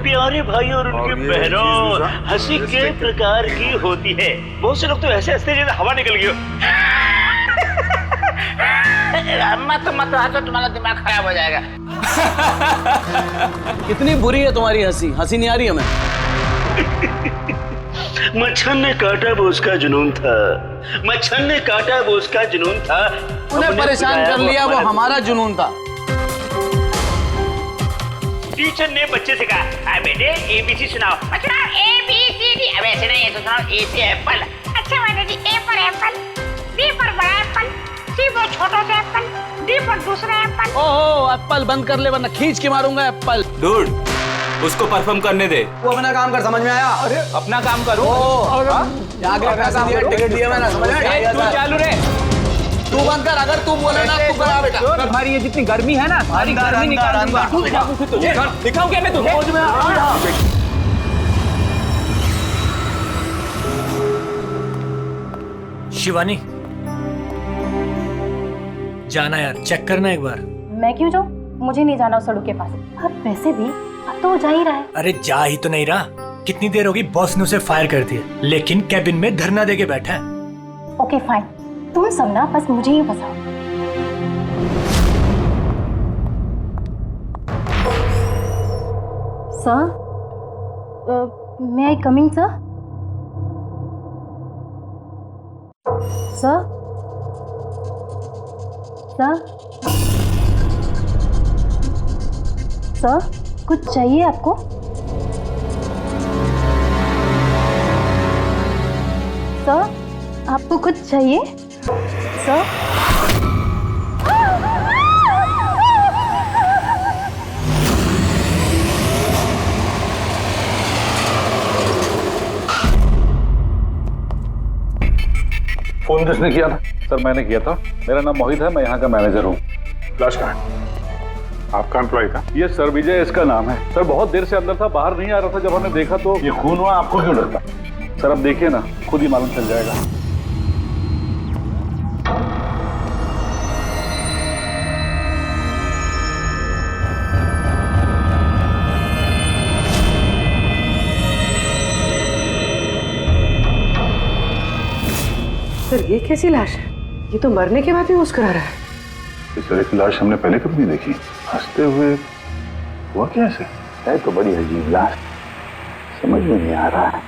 प्यारे भाई और उनकी बहनों, हंसी के प्रकार की होती है। बहुत से लोग तो ऐसे हंसते जैसे हवा निकल गई हो। मत हंसो, तुम्हारा दिमाग खराब हो जाएगा। कितनी बुरी है तुम्हारी हंसी, हंसी नहीं आ रही हमें। मच्छर ने काटा वो उसका जुनून था, मच्छर ने काटा वो उसका जुनून था। उन्हें परेशान कर लिया वो हमारा जुनून था। टीचर ने बच्चे से कहा, बेटे ABC सुनाओ। बच्चा ABCD। अब ऐसे नहीं, ऐसे सुनाओ। A से एप्पल। अच्छा माता जी, A पर एप्पल, B पर बड़ा एप्पल, C पर छोटा सा एप्पल, D पर दूसरा एप्पल। ओहो, एप्पल बंद कर ले वरना खींच के मारूंगा एप्पल। डूड, उसको परफॉर्म करने दे। वो अपना काम कर, समझ में आया? अरे अपना काम करो। आगे पैसा दिया, टिकट दिया मैंने, समझ में आया? तू चालू रे। तू बंद कर, अगर तू बोले ना तू करा बेटा। तुम्हारी ये जितनी गर्मी है ना, सारी गर्मी निकाल दूंगा। दिखाऊं क्या मैं तुझे? शिवानी, जाना यार, चेक करना एक बार। मैं क्यों जाऊं? मुझे नहीं जाना उस सड़क के पास। अब वैसे भी अब तो वो जा ही रहा है। अरे जा ही तो नहीं रहा। कितनी देर होगी, बॉस ने उसे फायर कर दिया, लेकिन कैबिन में धरना देके बैठा है। ओके फाइन, तुम सब ना बस मुझे ही फंसाओ। Sir, may I coming sir? Sir, sir, sir, कुछ चाहिए आपको? सर, आपको कुछ चाहिए? सर, फोन किसने किया था? सर मैंने किया था। मेरा नाम मोहित है, मैं यहाँ का मैनेजर हूँ। लाश कहाँ है? आपका एम्प्लॉय था? ये सर विजय इसका नाम है। सर बहुत देर से अंदर था, बाहर नहीं आ रहा था। जब हमने देखा तो ये खून हुआ, आपको क्यों लगता? सर अब देखिए ना, खुद ही मालूम चल जाएगा। सर ये कैसी लाश है? ये तो मरने के बाद भी मुस्कुरा रहा है। इस तरह की लाश हमने पहले कभी नहीं देखी। हंसते हुए हुआ कैसे? है तो बड़ी अजीब लाश, समझ में नहीं आ रहा है।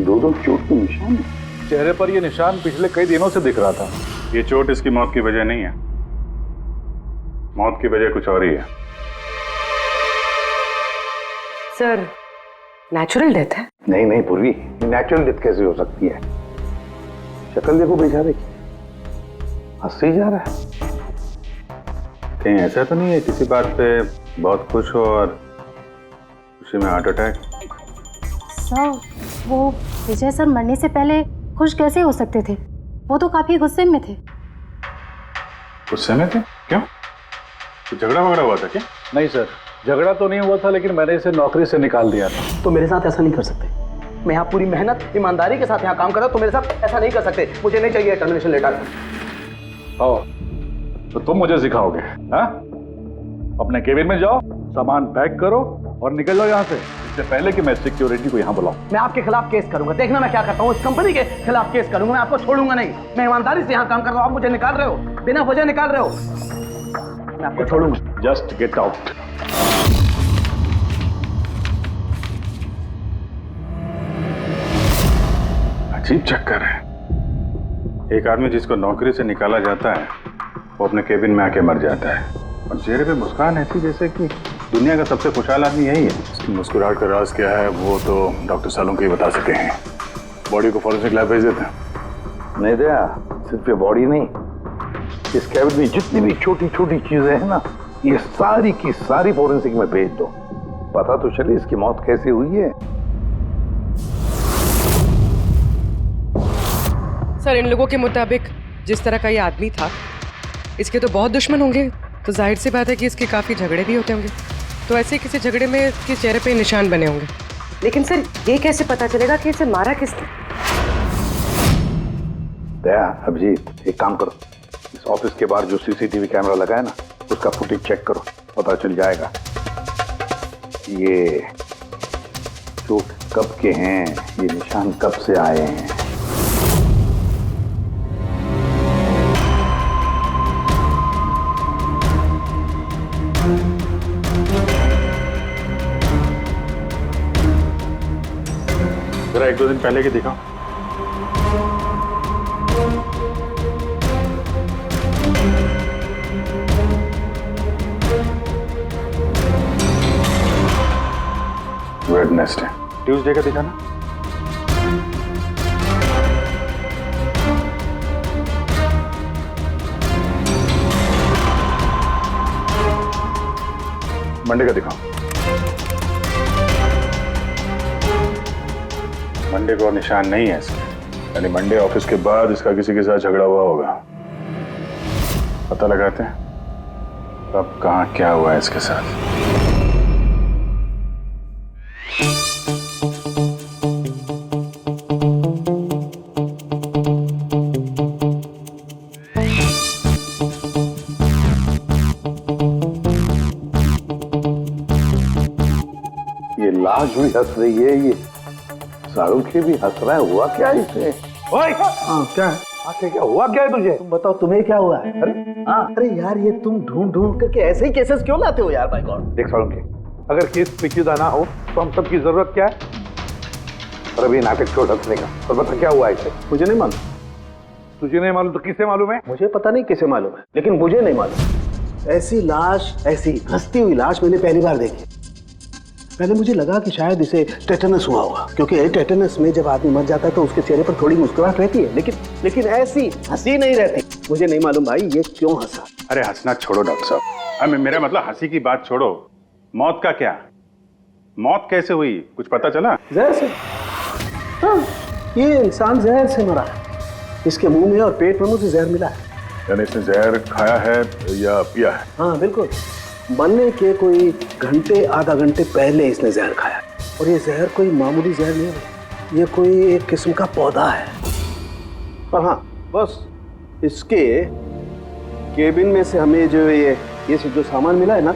दो चोट के निशान है चेहरे पर। ये निशान पिछले कई दिनों से दिख रहा था। ये चोट इसकी मौत की वजह नहीं है। मौत की वजह कुछ और ही है। सर नेचुरल डेथ है? नहीं नहीं पूर्वी, नेचुरल डेथ कैसे हो सकती है? शक्ल देखो बेचारे की, हंसी जा रहा है। कहीं ऐसा तो नहीं है किसी बात पे बहुत खुश हो और खुशी में हार्ट अटैक? सर, वो विजय सर मरने से पहले खुश कैसे हो सकते थे? वो तो काफी गुस्से में थे। गुस्से में थे? क्यों? कुछ झगड़ा वगड़ा हुआ था क्या? नहीं सर, झगड़ा तो नहीं हुआ था, लेकिन मैंने इसे नौकरी से निकाल दिया था। तो मेरे साथ ऐसा नहीं कर सकते। मैं यहाँ पूरी मेहनत ईमानदारी के साथ यहाँ काम कर रहा हूँ, तो मेरे साथ ऐसा नहीं कर सकते। मुझे नहीं चाहिए टर्मिनेशन लेटर। आओ, तो तुम मुझे सिखाओगे? हाँ, अपने केबिन में जाओ, सामान पैक करो और निकल जाओ यहाँ से, इससे पहले कि मैं सिक्योरिटी को यहाँ बुलाऊं। मैं आपके खिलाफ केस करूंगा। देखना मैं क्या करता हूँ। इस कंपनी के खिलाफ केस करूंगा। मैं आपको छोड़ूंगा नहीं। मैं ईमानदारी से यहाँ काम कर रहा हूँ, आप मुझे निकाल रहे हो, बिना वजह निकाल रहे हो। मैं आपको छोड़ूंगा। Just get out. अजीब चक्कर है। एक आदमी जिसको नौकरी से निकाला जाता है वो अपने केबिन में आके मर जाता है और चेहरे पे मुस्कान ऐसी जैसे कि दुनिया का सबसे खुशहाल आदमी यही है। इसकी मुस्कुराहट का राज क्या है वो तो डॉक्टर सालुंके ही बता सके हैं। बॉडी को फॉरेंसिक लैब भेज देते हैं। नहीं दया, सिर्फ ये बॉडी नहीं, इस कैबिन में जितनी भी छोटी छोटी चीजें हैं ना, ये सारी की सारी फॉरेंसिक में भेज दो। पता तो चले इसकी मौत कैसे हुई है। सर इन लोगों के मुताबिक जिस तरह का ये आदमी था, इसके तो बहुत दुश्मन होंगे, तो जाहिर सी बात है कि इसके काफी झगड़े भी होते होंगे। तो ऐसे किसी झगड़े में इसके चेहरे पे निशान बने होंगे। लेकिन सर ये कैसे पता चलेगा कि इसे मारा किसने? दया, अभिजीत, एक काम करो, इस ऑफिस के बाहर जो सीसीटीवी कैमरा लगा है ना, उसका फुटेज चेक करो, पता चल जाएगा ये चोट कब के हैं, ये निशान कब से आए हैं। जरा 1-2 दिन पहले की दिखाओ। वेडनेसडे, ट्यूसडे का दिखाना। मंडे का दिखाओ। मंडे को निशान नहीं है इसके, यानी मंडे ऑफिस के बाद इसका किसी के साथ झगड़ा हुआ होगा। पता लगाते हैं अब कहाँ क्या हुआ है इसके साथ। ये लाश भी हंस रही है, ये शाहरुख भी हंस रहा है। हुआ क्या है इसे? ओए क्या है? क्या हुआ क्या है तुझे? तुम बताओ तुम्हें क्या हुआ है? अरे यार ये तुम ढूंढ ढूंढ करके ऐसे ही केसेस क्यों लाते हो यार? By God. देख शाहरुख, अगर केस पेचीदा ना हो तो हम सबकी जरूरत क्या है? और अभी नाटक छोड़ हंसने का, और बता क्या हुआ इसे? मुझे नहीं मालूम। तुझे नहीं मालूम तो किसे मालूम है? मुझे पता नहीं किसे मालूम है, लेकिन मुझे नहीं मालूम। ऐसी लाश, ऐसी हंसती हुई लाश मैंने पहली बार देखी। पहले मुझे लगा कि शायद इसे टेटनस हुआ होगा, क्योंकि टेटनस में जब आदमी मर जाता है तो उसके चेहरे पर थोड़ी मुस्कुराहट रहती है, लेकिन ऐसी हंसी नहीं रहती। मुझे नहीं मालूम भाई ये क्यों हंसा। अरे हंसना छोड़ो डॉक्टर साहब, मेरा मतलब हंसी की बात छोड़ो, मौत का क्या? मौत कैसे हुई, कुछ पता चला? जहर से। हाँ, ये इंसान जहर से मरा है। इसके मुंह में और पेट में मुझे जहर मिला है। यानी इसने जहर खाया है या पिया है? हाँ बिल्कुल, मरने के कोई घंटे आधा घंटे पहले इसने जहर खाया। और ये जहर कोई मामूली जहर नहीं है, ये कोई एक किस्म का पौधा है। और हाँ बस इसके केबिन में से हमें जो ये जो सामान मिला है ना,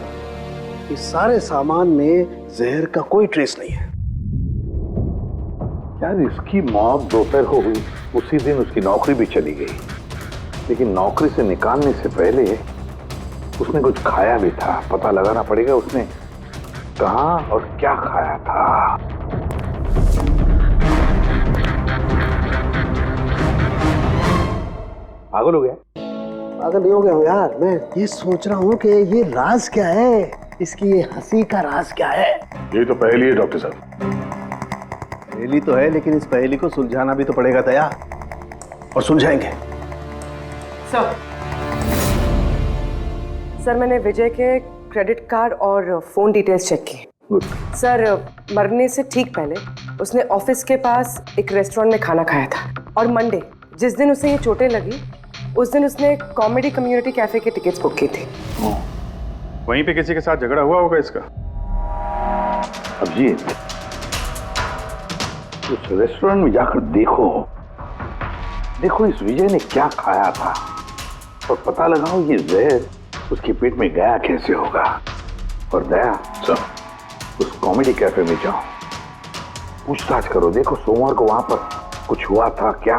इस सारे सामान में जहर का कोई ट्रेस नहीं है। यार इसकी मौत दोपहर को हुई, उसी दिन उसकी नौकरी भी चली गई, लेकिन नौकरी से निकालने से पहले उसने कुछ खाया भी था। पता लगाना पड़ेगा उसने कहाँ और क्या खाया था। पागल हो गया? पागल नहीं हो गया हूँ यार, मैं ये सोच रहा हूँ कि ये राज क्या है, इसकी ये हंसी का राज क्या है। ये तो पहेली है डॉक्टर साहब। पहेली तो है, लेकिन इस पहेली को सुलझाना भी तो पड़ेगा दया, और सुलझाएंगे। सर मैंने विजय के क्रेडिट कार्ड और फोन डिटेल्स चेक की। सर मरने से ठीक पहले उसने ऑफिस के पास एक रेस्टोरेंट में खाना खाया था, और मंडे जिस दिन उसे ये चोटें लगी उस दिन उसने कॉमेडी कम्युनिटी कैफे की टिकट्स बुक की थी। वहीं पे किसी के साथ झगड़ा हुआ होगा इसका। अभिजीत, उस रेस्टोरेंट में जाकर देखो इस विजय ने क्या खाया था, और पता लगाओ ये जहर उसके पेट में गया कैसे होगा। और दया सब उस कॉमेडी कैफे में जाओ, पूछताछ करो, देखो सोमवार को वहां पर कुछ हुआ था क्या।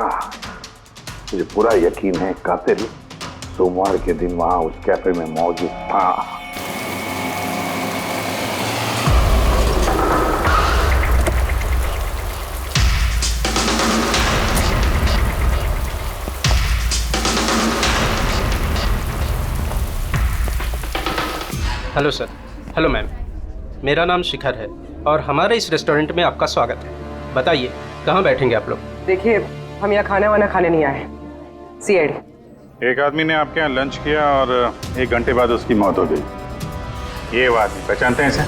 मुझे पूरा यकीन है कातिल सोमवार के दिन वहां उस कैफे में मौजूद था। Hello sir. हेलो मैम, मेरा नाम शिखर है और हमारे इस रेस्टोरेंट में आपका स्वागत है। बताइए कहाँ बैठेंगे आप लोग? देखिए हम यहाँ खाना वाना खाने नहीं आए, सीआईडी। एक आदमी ने आपके यहाँ लंच किया और 1 घंटे बाद उसकी मौत हो गई। ये वो आदमी पहचानते हैं इसे?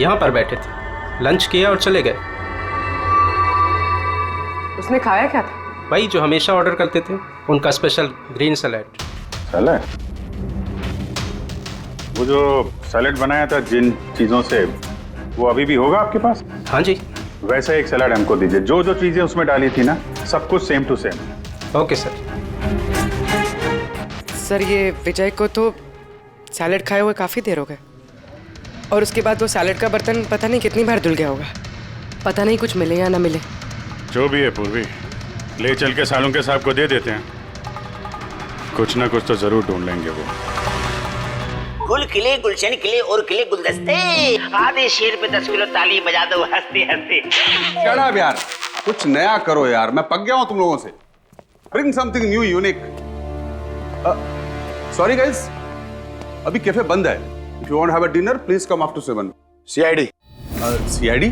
यहाँ पर बैठे थे, लंच किया और चले गए। उसने खाया क्या था? भाई जो हमेशा ऑर्डर करते थे, उनका स्पेशल ग्रीन सैलेड। सैलेड? वो जो सैलेड बनाया था जिन चीज़ों से, वो अभी भी होगा आपके पास? हाँ जी। वैसा एक सैलेड हमको दीजिए, जो जो चीज़ें उसमें डाली थी ना, सब कुछ same to same. Okay sir. Sir ये विजय को तो सैलेड खाए हुए काफ़ी देर हो गए और उसके बाद वो सैलेड का बर्तन पता नहीं कितनी बार धुल गया होगा। पता नहीं कुछ मिले या ना मिले। जो भी है पूर्वी, ले चल के सालुंके साहब को दे देते हैं। कुछ ना कुछ तो जरूर ढूंढ लेंगे वो। गुल खिले गुलशन खिले और खिले गुलदस्ते, आधे शेर पे 10 किलो ताली बजा दो हंसते हंसते। चढ़ा यार, कुछ नया करो यार, मैं पक गया हूं तुम लोगों से। Bring something new unique. Sorry guys, अभी कैफे बंद है। If you want have a dinner please come after 7। CID. CID?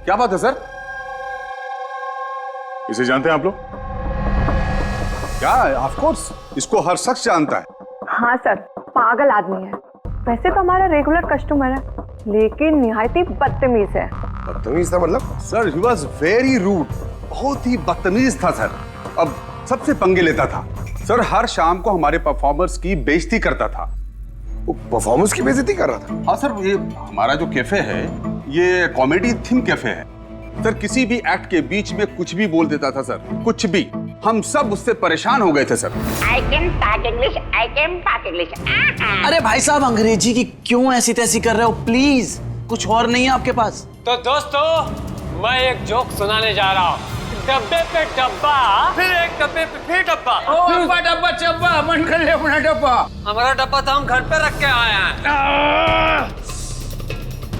क्या बात है सर? इसे जानते हैं आप लोग? क्या? ऑफ कोर्स, इसको हर शख्स जानता है। हाँ सर, पागल आदमी है। वैसे तो हमारा रेगुलर कस्टमर है, लेकिन निहायती बदतमीज है। बदतमीज था मतलब? Sir he was very rude, बहुत ही बदतमीज था सर। अब सबसे पंगे लेता था सर, हर शाम को हमारे परफॉर्मर्स की बेइज्जती करता था। वो परफॉर्मर्स की बेइज्जती कर रहा था? हाँ सर, ये हमारा जो कैफे है ये कॉमेडी थीम कैफे है सर। किसी भी एक्ट के बीच में कुछ भी बोल देता था सर, कुछ भी। हम सब उससे परेशान हो गए थे sir. I can talk English, I can talk English। अरे भाई साहब, अंग्रेजी की क्यों ऐसी तैसी कर रहे हो? प्लीज, कुछ और नहीं है आपके पास? तो दोस्तों, मैं एक जोक सुनाने जा रहा हूँ। डब्बे पे डब्बा, फिर एक डब्बे पे फिर डब्बा। डब्बा डब्बा चब्बा, मन कर ले अपना डब्बा। हमारा डब्बा तो हम घर पे रख के आए हैं।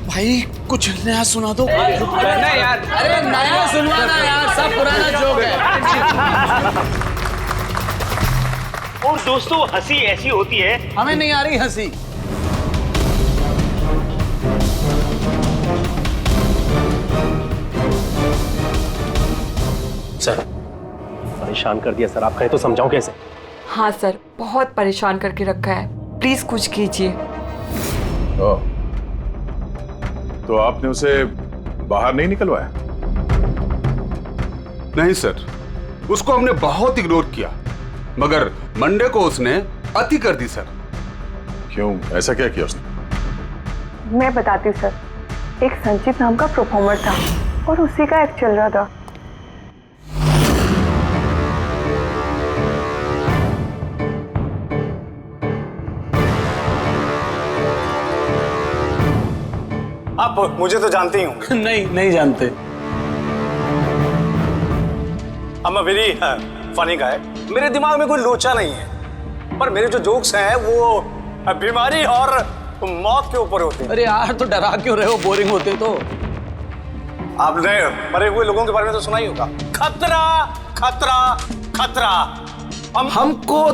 भाई कुछ नया सुना दो। नहीं यार, अरे नया सुनवाना यार, सब पुराना जोक है। और दोस्तों, हंसी ऐसी होती है। हमें नहीं आ रही हंसी। सर, परेशान कर दिया सर, आप कहें तो समझाऊं कैसे? हाँ सर, बहुत परेशान करके रखा है, प्लीज कुछ कीजिए। तो आपने उसे बाहर नहीं निकलवाया? नहीं सर, उसको हमने बहुत इग्नोर किया, मगर मंडे को उसने अति कर दी सर। क्यों, ऐसा क्या किया उसने? मैं बताती हूँ सर। एक संचित नाम का परफॉर्मर था और उसी का एक्ट चल रहा था। आप मुझे तो जानते ही होंगे। नहीं जानते। I'm a very funny guy। मेरे दिमाग में कोई लोचा नहीं है, पर मेरे जो जोक्स हैं वो बीमारी और मौत के ऊपर होते हैं। अरे यार, तो डरा क्यों रहे हो? बोरिंग होते तो। आपने मरे हुए लोगों के बारे में तो सुना ही होगा। खतरा खतरा खतरा। हमको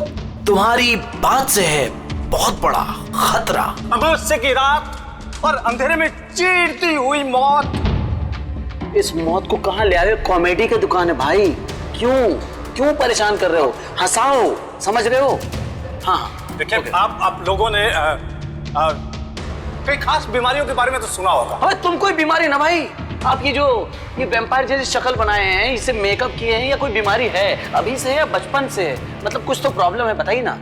तुम्हारी बात से है बहुत बड़ा खतरा। अमावस्या की रात और अंधेरे में चीरती हुई मौत। इस मौत को कहाँ ले आ रहे हो? कॉमेडी की दुकान है भाई। क्यों परेशान कर रहे हो? हंसाओ, समझ रहे हो? हाँ देखिए, आप लोगों ने कई खास बीमारियों के बारे में तो सुना होगा। अबे तुम कोई बीमारी ना भाई। आप ये वैम्पायर जैसी शक्ल बनाए हैं, इससे मेकअप किए हैं, या कोई बीमारी है अभी से या बचपन से? मतलब कुछ तो प्रॉब्लम है, बताइए ना।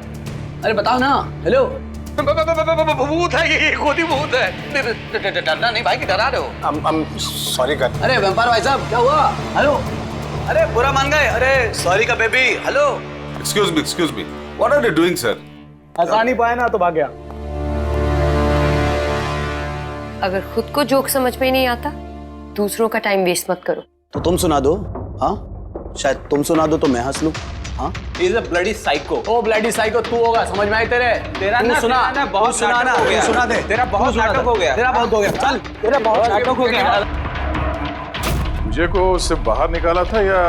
अरे बताओ ना। हेलो, भूत है ये, खुद ही भूत है। डरना नहीं भाई, कि डरा रहे हो? सॉरी कर। अरे वैम्पायर भाई साहब, क्या हुआ? हेलो, अरे बुरा मान गए? अरे सॉरी का baby. Hello, excuse me, what are you doing sir? हंसा नहीं पाया ना तो भाग गया। अगर खुद को जोक समझ में नहीं आता, दूसरों का टाइम वेस्ट मत करो। तो तुम सुना दो। हाँ, शायद तुम सुना दो तो मैं हंस लूं। हाँ, He's a bloody psycho। ओ ब्लडी साइको तू होगा, समझ में आई तेरे? तेरा ना सुना ना बहुत सुना ना, सुना दे। तेरा बहुत नाटक हो गया। तेरा बहुत हो गया। चल, तेरा बहुत नाटक हो गया। मुझे को उससे बाहर निकाला था या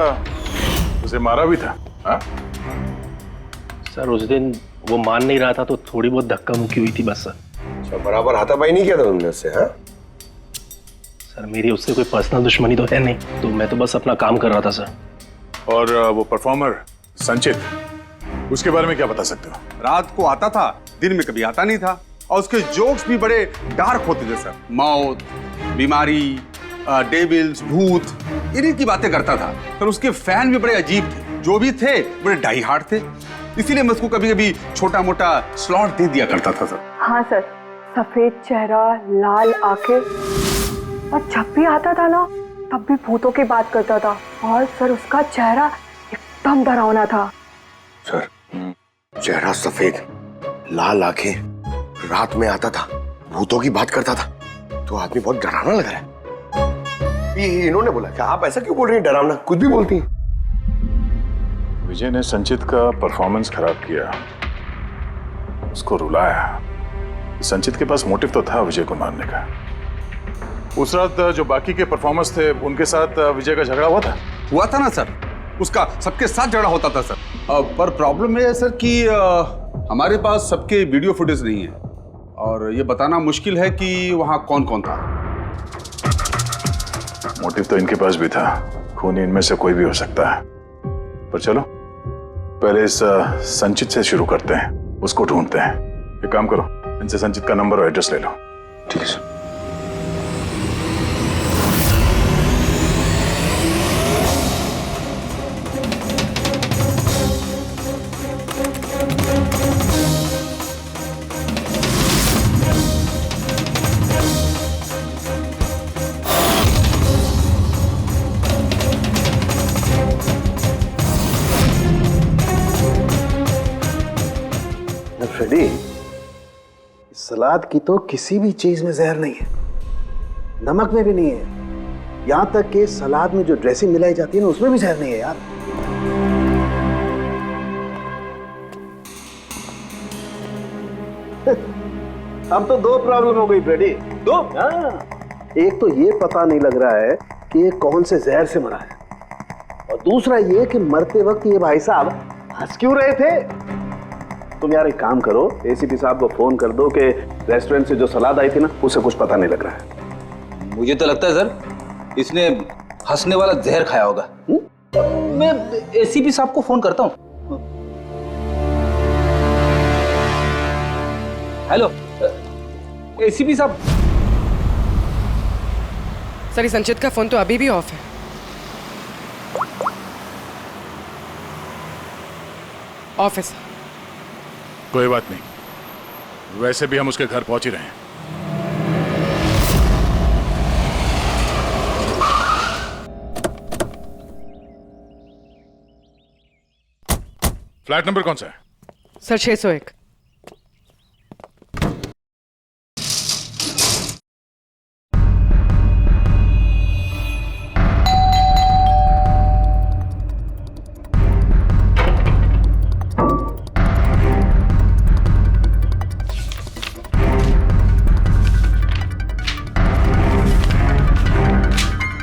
उसे मारा भी था? हाँ? सर, उस दिन वो मान नहीं रहा था तो थोड़ी बहुत धक्का मुक्की हुई थी बस सर। बराबर हाथापाई नहीं किया था तुमने उससे? हाँ सर, मेरी उससे कोई पर्सनल दुश्मनी तो है नहीं, तो मैं तो बस अपना काम कर रहा था सर। और वो परफॉर्मर संचित, उसके बारे में क्या बता सकते हो? रात को आता था, दिन में कभी आता नहीं था, और उसके जोक्स भी बड़े डार्क होते थे सर। मौत, बीमारी, डेविल्स, भूत, इन्हीं की बातें करता था सर। उसके फैन भी बड़े अजीब थे, जो भी थे बड़े डाई हार्ड थे, इसीलिए मैं उसको कभी कभी छोटा मोटा स्लॉट दे दिया करता था सर। हाँ सर, सफेद चेहरा, लाल आंखें, और जब भी आता था ना तब भी भूतों की बात करता था। और सर उसका चेहरा एकदम डरावना था। सर, चेहरा सफेद, लाल आंखें, रात में आता था, भूतों की बात करता था, तो आदमी बहुत डरावना लग रहा है। ये इन्होंने बोला कि आप ऐसा क्यों बोल रही हैं, डरावना कुछ भी बोलती हैं। विजय ने संचित का परफॉर्मेंस खराब किया, उसको रुलाया। संचित के पास मोटिव तो था विजय को मारने का। उस रात जो बाकी के परफॉर्मर्स थे उनके साथ विजय का झगड़ा हुआ था ना सर, उसका सबके साथ झगड़ा होता था सर। पर प्रॉब्लम ये है सर कि हमारे पास सबके वीडियो फुटेज नहीं है और ये बताना मुश्किल है कि वहां कौन कौन था। मोटिव तो इनके पास भी था, खून इनमें से कोई भी हो सकता है। पर चलो पहले इस संचित से शुरू करते हैं, उसको ढूंढते हैं। एक काम करो, इनसे संचित का नंबर और एड्रेस ले लो। ठीक है सर। फ्रेडी, सलाद की तो किसी भी चीज में जहर नहीं है, नमक में भी नहीं है, यहां तक कि सलाद में जो ड्रेसिंग मिलाई जाती है ना उसमें भी जहर नहीं है यार। अब तो दो प्रॉब्लम हो गई फ्रेडी, दो। एक तो ये पता नहीं लग रहा है कि ये कौन से जहर से मरा है, और दूसरा ये कि मरते वक्त ये भाई साहब हंस क्यों रहे थे। तुम यार एक काम करो, एसीपी साहब को फोन कर दो कि रेस्टोरेंट से जो सलाद आई थी ना उसे कुछ पता नहीं लग रहा है। मुझे तो लगता है सर इसने हंसने वाला जहर खाया होगा। मैं एसीपी साहब को फोन करता हूँ। हेलो एसीपी साहब। सर संचित का फोन तो अभी भी ऑफ है। ऑफिस। कोई बात नहीं, वैसे भी हम उसके घर पहुंच ही रहे हैं। फ्लैट नंबर कौन सा है? सर 601।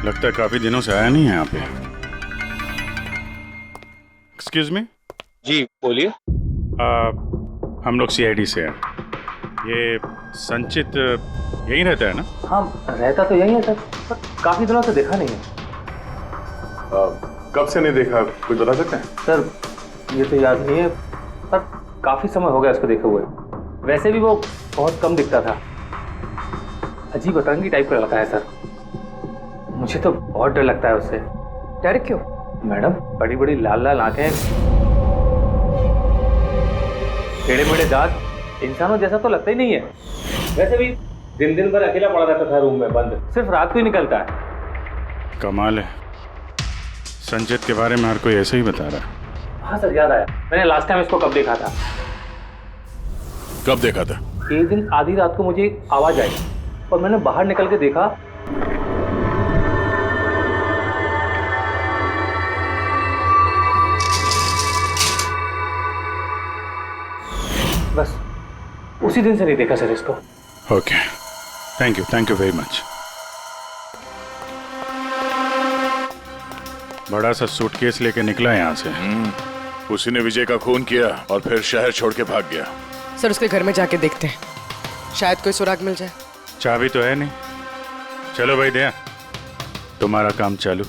लगता है काफी दिनों से आया नहीं है यहाँ पे। Excuse me. जी बोलिए। हम लोग सीआईडी से हैं। ये संचित यहीं रहता है ना? हाँ रहता तो यहीं है सर, पर काफी दिनों से देखा नहीं है। कब से नहीं देखा, कुछ बता सकते हैं? सर ये तो याद नहीं है, पर काफी समय हो गया उसको देखे हुए। वैसे भी वो बहुत कम दिखता था, अजीब अतरंगी टाइप का लड़का है सर। मुझे तो बहुत डर लगता है उससे। डर क्यों? मैडम बड़ी बड़ी लाल लाल आंखें, टेढ़े मेढ़े दांत, इंसानों जैसा तो लगता ही नहीं है। वैसे भी दिन दिन भर अकेला पड़ा रहता था रूम में बंद, सिर्फ रात को ही निकलता है। कमाल है, संचित के बारे में हर कोई ऐसे ही बता रहा है। हाँ सर याद आया, मैंने लास्ट टाइम इसको कब देखा था। कब देखा था? एक दिन आधी रात को मुझे आवाज आई और मैंने बाहर निकल के देखा, बस उसी दिन से नहीं देखा सर इसको। Okay, thank you very much. बड़ा सा सूटकेस लेके निकला यहाँ से। उसी ने विजय का खून किया और फिर शहर छोड़ के भाग गया। सर उसके घर में जाके देखते हैं, शायद कोई सुराग मिल जाए। चाबी तो है नहीं। चलो भाई दया, तुम्हारा काम चालू।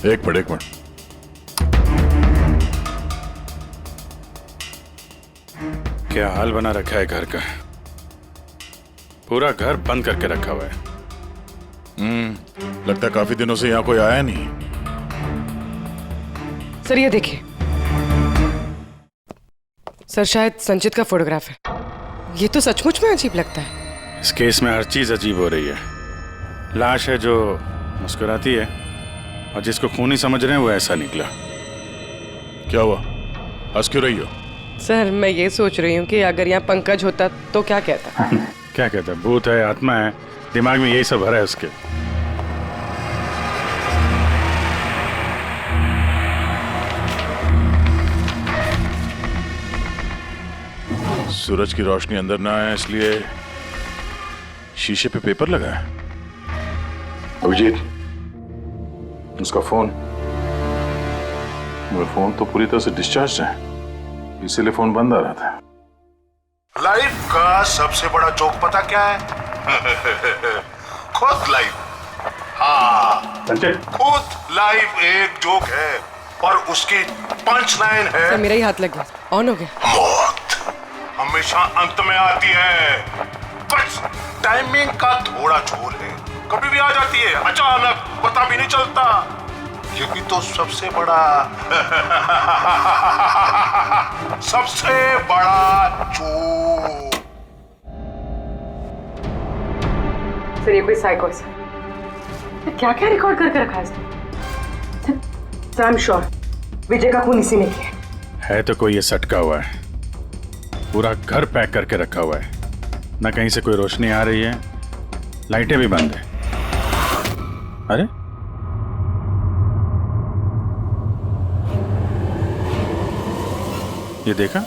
एक मिनट। क्या हाल बना रखा है घर का, पूरा घर बंद करके रखा हुआ है। लगता है काफी दिनों से यहाँ कोई आया नहीं। सर ये देखिए, सर शायद संचित का फोटोग्राफ है। ये तो सचमुच में अजीब लगता है। इस केस में हर चीज अजीब हो रही है। लाश है जो मुस्कुराती है और जिसको खूनी समझ रहे हैं वो ऐसा निकला। क्या हुआ, हंस क्यों रही हो? सर मैं ये सोच रही हूँ कि अगर यहाँ पंकज होता तो क्या कहता? क्या कहता है? भूत है, आत्मा है, दिमाग में यही सब भरा है उसके। सूरज की रोशनी अंदर ना आए इसलिए शीशे पे पेपर लगा है। अभिजीत, उसका फोन। मेरा फोन तो पूरी तरह से डिस्चार्ज है, इसीलिए फोन बंद आ रहा था। लाइफ का सबसे बड़ा जोक पता क्या है? खुद लाइफ। हाँ, खुद लाइफ एक जोक है और उसकी पंच लाइन है। सर मेरा ही हाथ लग गया, ऑन हो गया। मौत हमेशा अंत में आती है, बस टाइमिंग का थोड़ा झोल है। कभी भी आ जाती है अचानक, पता भी नहीं चलता। यही तो सबसे बड़ा सबसे बड़ा जोक। सर ये कोई साइको है। क्या क्या रिकॉर्ड करके रखा है इसने? सर आई एम श्योर विजय का खून इसी ने किया है। तो कोई ये सटका हुआ है, पूरा घर पैक करके रखा हुआ है। ना कहीं से कोई रोशनी आ रही है, लाइटें भी बंद है। अरे ये देखा,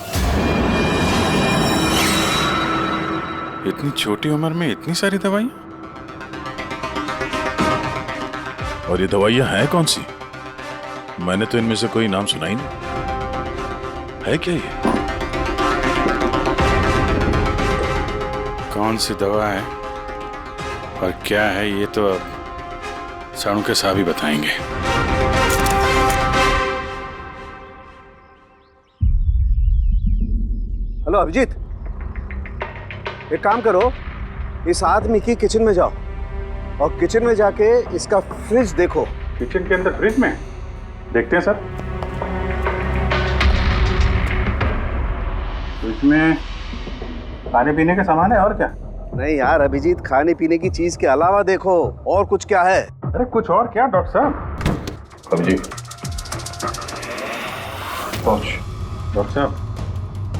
इतनी छोटी उम्र में इतनी सारी दवाइयां। और ये दवाइयां हैं कौन सी? मैंने तो इनमें से कोई नाम सुना ही नहीं। है क्या ये? कौन सी दवा है और क्या है ये तो अब साणु के साहब ही बताएंगे। हेलो अभिजीत, एक काम करो, इस आदमी की किचन में जाओ और किचन में जाके इसका फ्रिज देखो। किचन के अंदर फ्रिज में? देखते हैं सर। इसमें खाने पीने का सामान है और क्या? नहीं यार अभिजीत, खाने पीने की चीज के अलावा देखो और कुछ क्या है। अरे कुछ और क्या डॉक्टर साहब? अभिजीत पहुंच। डॉक्टर साहब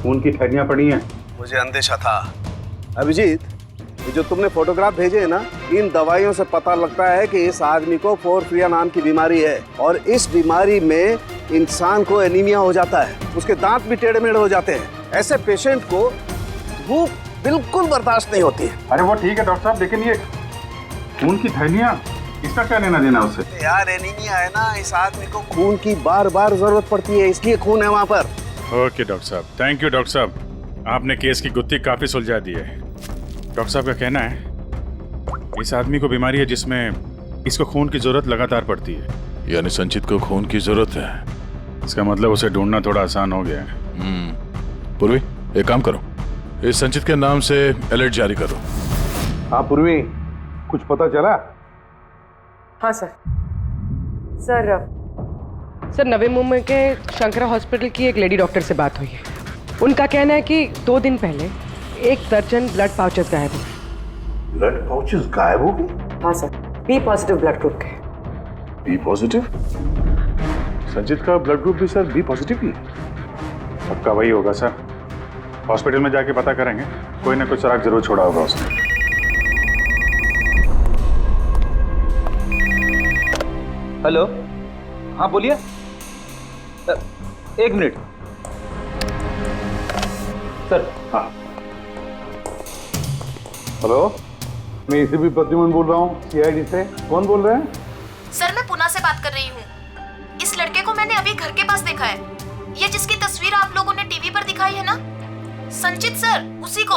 खून की थैलियां पड़ी हैं। मुझे अंदेशा था। अभिजीत, ये जो तुमने फोटोग्राफ भेजे हैं ना, इन दवाइयों से पता लगता है कि इस आदमी को पोर्फिरिया नाम की बीमारी है और इस बीमारी में इंसान को एनीमिया हो जाता है, उसके दांत भी टेढ़े मेढ़े हो जाते हैं। ऐसे पेशेंट को भूख बिल्कुल बर्दाश्त नहीं होती है। अरे वो ठीक है डॉक्टर साहब, लेकिन ये खून की थैलियां, इसका क्या लेना देना उससे? यार एनीमिया है ना, इस आदमी को खून की बार बार जरूरत पड़ती है, इसलिए खून है वहाँ पर। ओके डॉक्टर साहब, थैंक यू डॉक्टर साहब, आपने केस की गुत्थी काफी सुलझा दी है। डॉक्टर साहब का कहना है इस आदमी को बीमारी है जिसमें इसको खून की जरूरत लगातार पड़ती है। यानी संचित को खून की जरूरत है। इसका मतलब उसे ढूंढना थोड़ा आसान हो गया है। पूर्वी, एक काम करो, इस संचित के नाम से अलर्ट जारी करो। हाँ पूर्वी, कुछ पता चला? हाँ सर नवी मुंबई के शंकरा हॉस्पिटल की एक लेडी डॉक्टर से बात हुई है। उनका कहना है कि 2 दिन पहले 1 दर्जन ब्लड पाउचेस गायब हो गए। ब्लड पाउचेस गायब हो गए? हाँ sir, B positive blood group के। B positive? संचित का ब्लड ग्रुप भी सर बी पॉजिटिव ही? पक्का वही होगा सर, हॉस्पिटल में जाके पता करेंगे, कोई ना कोई सुराग जरूर छोड़ा होगा उसने। हेलो, हाँ बोलिए। 1 मिनट सर। हाँ हेलो, मैं एसीपी प्रद्युमन बोल रहा हूँ, सीआईडी से। कौन बोल रहे हैं? सर मैं पुणे से बात कर रही हूँ। इस लड़के को मैंने अभी घर के पास देखा है। ये जिसकी तस्वीर आप लोगों ने टीवी पर दिखाई है ना, संचित सर, उसी को।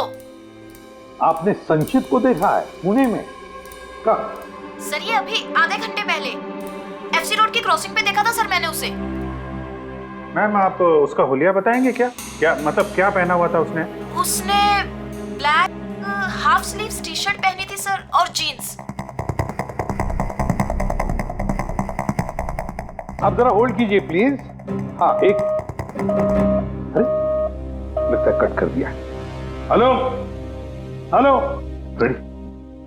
आपने संचित को देखा है पुणे में? कब? सर ये अभी आधे घंटे पहले एफसी रोड की क्रॉसिंग पे देखा था सर मैंने उसे। मैम आप उसका हुलिया बताएंगे क्या? क्या मतलब क्या पहना हुआ था उसने? उसने black half sleeves T shirt पहनी थी सर और जीन्स। आप जरा होल्ड कीजिए प्लीज। हाँ एक, अरे लगता है कट कर दिया। हेलो हेलो रेडी,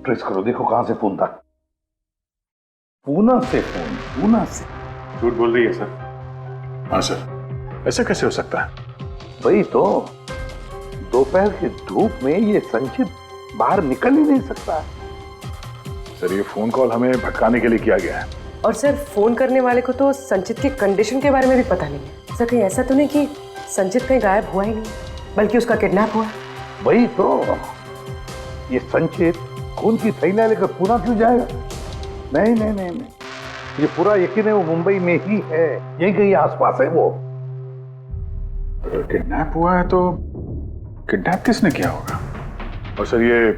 ट्रेस करो, देखो कहां से फोन था। पूना से फोन, पूना से। झूठ बोल रही है सर। हाँ सर, ऐसा कैसे हो सकता है? वही तो, दोपहर की धूप में ये संचित बाहर निकल ही नहीं सकता। सर ये फोन कॉल हमें भटकाने के लिए किया गया है। और सर फोन करने वाले को तो संचित की कंडीशन के बारे में भी पता नहीं है। सर कहीं ऐसा तो नहीं कि संचित कहीं गायब हुआ ही नहीं, बल्कि उसका किडनैप हुआ? वही तो, ये संचित खून की थैलियां लेकर पूना क्यों जाएगा? नहीं नहीं नहीं नहीं, ये पूरा यकीन है वो मुंबई में ही है, यही कहीं आसपास है वो। किडनैप हुआ है तो किडनैप किसने किया होगा? और सर ये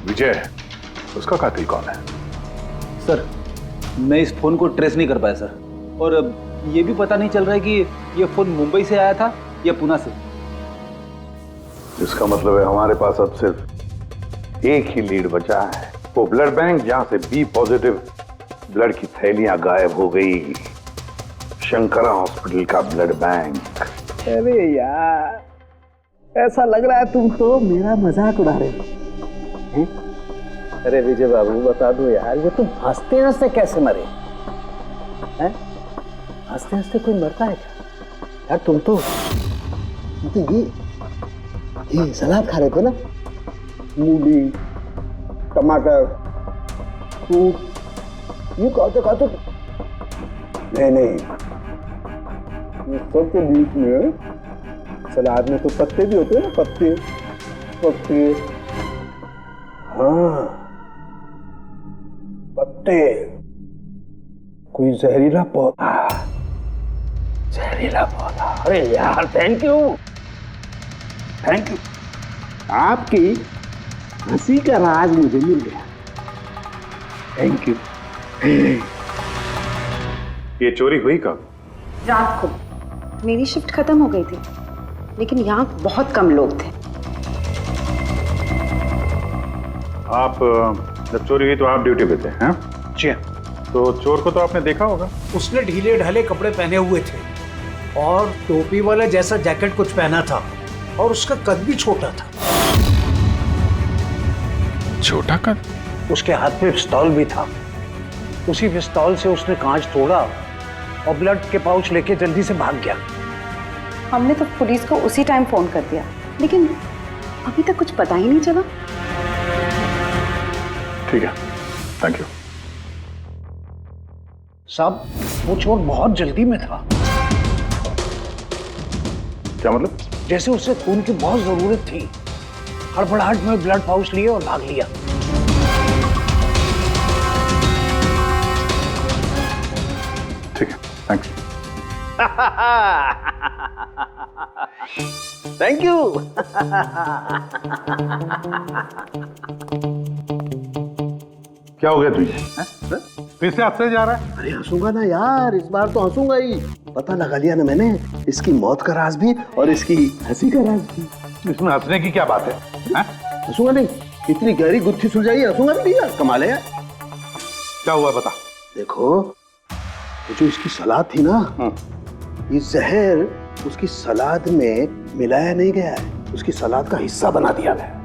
विजय है, उसका कातिल कौन है? सर मैं इस फोन को ट्रेस नहीं कर पाया सर, और ये भी पता नहीं चल रहा है कि ये फोन मुंबई से आया था या पुणे से। इसका मतलब है हमारे पास अब सिर्फ एक ही लीड बचा है, वो ब्लड बैंक जहां से बी पॉजिटिव ब्लड की थैलियां गायब हो गई, शंकरा हॉस्पिटल का ब्लड बैंक। अरे यार, ऐसा लग रहा है तुम तो मेरा मजाक उड़ा रहे हो। अरे विजय बाबू बता दो यार, ये तुम हंसते हंसते कैसे मरे हैं? हंसते हंसते कोई मरता है क्या यार? तुम तो ये सलाद खा रहे थे ना, मूली, टमाटर, फ्रूट, ये खाते नहीं, ये सब के बीच में सलाद में तो पत्ते भी होते हैं ना, पत्ते। हाँ पत्ते, कोई जहरीला पौधा। अरे यार थैंक यू, आपकी हंसी का राज मुझे मिल गया, थैंक यू। ये चोरी हुई कब? रात को। मेरी शिफ्ट खत्म हो गई थी, लेकिन यहाँ बहुत कम लोग थे। आप जब चोरी हुई तो आप ड्यूटी पे थे? हैं? जी। तो चोर को तो आपने देखा होगा। उसने ढीले ढाले कपड़े पहने हुए थे और टोपी वाला जैसा जैकेट कुछ पहना था, और उसका कद भी छोटा था। छोटा कद? उसके हाथ में पिस्तौल भी था। उसी पिस्तौल से उसने कांच तोड़ा और ब्लड के पाउच लेके जल्दी से भाग गया। हमने तो पुलिस को उसी टाइम फोन कर दिया, लेकिन अभी तक कुछ पता ही नहीं चला। ठीक है, थैंक यू। साहब वो चोर बहुत जल्दी में था। क्या मतलब? जैसे उसे खून की बहुत जरूरत थी, हड़बड़ाहट में ब्लड पाउच लिए और भाग लिया। ठीक है, थैंक्स। Thank you. क्या हो गया तुझे? फिर से हंसने जा रहा है? अरे हंसूंगा ना यार, इस बार तो हंसूंगा ही। पता लगा लिया ना मैंने, इसकी मौत का राज भी और इसकी हंसी का राज भी। इसमें हंसने की क्या बात है? हंसूंगा नहीं, इतनी गहरी गुत्थी सुलझाई, हंसूंगा नहीं यार, कमाल है यार। क्या हुआ बता। देखो वो जो इसकी सलाद थी ना, ये जहर उसकी सलाद में मिलाया नहीं गया है, उसकी सलाद का हिस्सा बना दिया गया।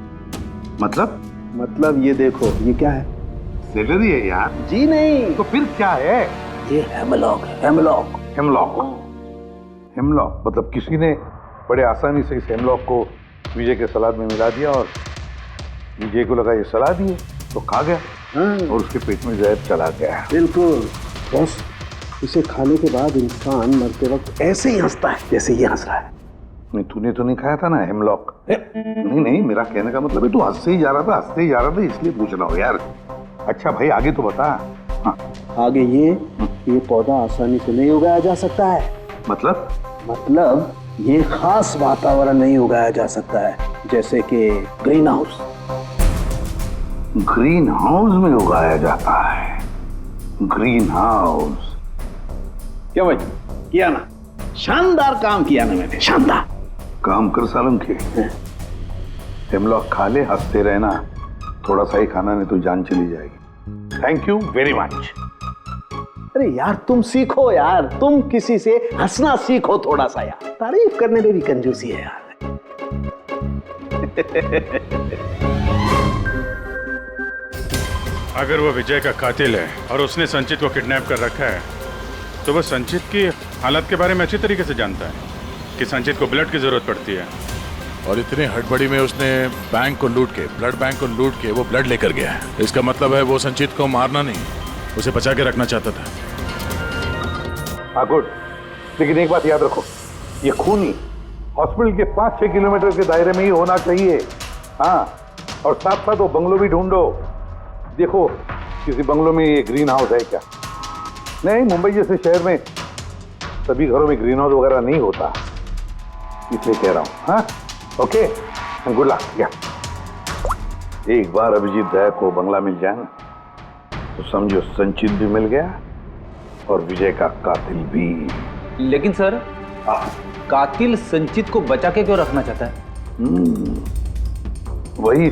मतलब ये देखो, ये क्या है? सेलरी है यार। जी नहीं। तो फिर क्या है? ये हेमलॉक है, हेमलॉक। हेमलॉक मतलब किसी ने बड़े आसानी से इस हेमलॉक को विजय के सलाद में मिला दिया और विजय को लगा ये सलाद ही है तो खा गया और उसके पेट में जहर चला गया। बिल्कुल बस, इसे खाने के बाद इंसान मरते वक्त ऐसे ही हंसता है जैसे ये हंस रहा है। नहीं तूने तो नहीं खाया था ना हेमलॉक? नहीं, मेरा कहने का मतलब है तू हंसते ही जा रहा था इसलिए पूछ रहा हूँ यार। अच्छा भाई आगे तो बता। हाँ। आगे ये पौधा आसानी से नहीं उगाया जा सकता है। मतलब ये खास वातावरण नहीं उगाया जा सकता है, जैसे कि ग्रीन हाउस। ग्रीन हाउस में उगाया जाता है? ग्रीन हाउस क्या भाई किया ना, शानदार काम किया ना मैंने, शानदार काम कर सालम के। हेमलॉक खा ले, हंसते रहना, थोड़ा सा ही खाना नहीं तो जान चली जाएगी। Thank you very much. अरे यार तुम सीखो यार, तुम किसी से हंसना सीखो थोड़ा सा यार, तारीफ करने में भी कंजूसी है यार। अगर वो विजय का कातिल है और उसने संचित को किडनैप कर रखा है तो वो संचित की हालत के बारे में अच्छी तरीके से जानता है कि संचित को ब्लड की जरूरत पड़ती है। और इतनी हड़बड़ी में उसने बैंक को लूट के, ब्लड बैंक को लूट के वो ब्लड लेकर गया है। इसका मतलब है वो संचित को मारना नहीं, उसे बचा के रखना चाहता था। हाँ गुड, लेकिन एक बात याद रखो, ये खूनी हॉस्पिटल के 5-6 किलोमीटर के दायरे में ही होना चाहिए। हाँ, और साथ साथ वो बंगलो भी ढूंढो। देखो किसी बंगलो में ये ग्रीन हाउस है क्या? नहीं, मुंबई जैसे शहर में सभी घरों में ग्रीन हाउस वगैरह नहीं होता, इसलिए कह रहा हूँ। हाँ ओके, गुड लक। या एक बार अभिजीत दया को बंगला मिल जाए ना तो समझो संचित भी मिल गया और विजय का कातिल भी। लेकिन सर, कातिल संचित को बचा के क्यों रखना चाहता है? वही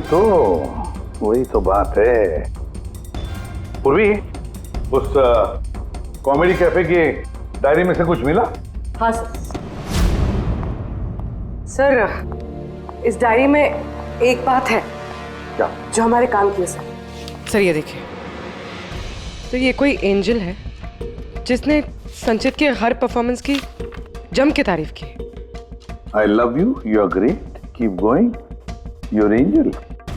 तो बात है। पूर्वी, उस कॉमेडी कैफे की डायरी में से कुछ मिला? हाँ सर, इस डायरी में एक बात है क्या? जो हमारे काम की है सर। ये देखिए, तो ये कोई एंजल है जिसने संचित के हर परफॉर्मेंस की जम के तारीफ की। I love you, you are great, keep going, you are angel.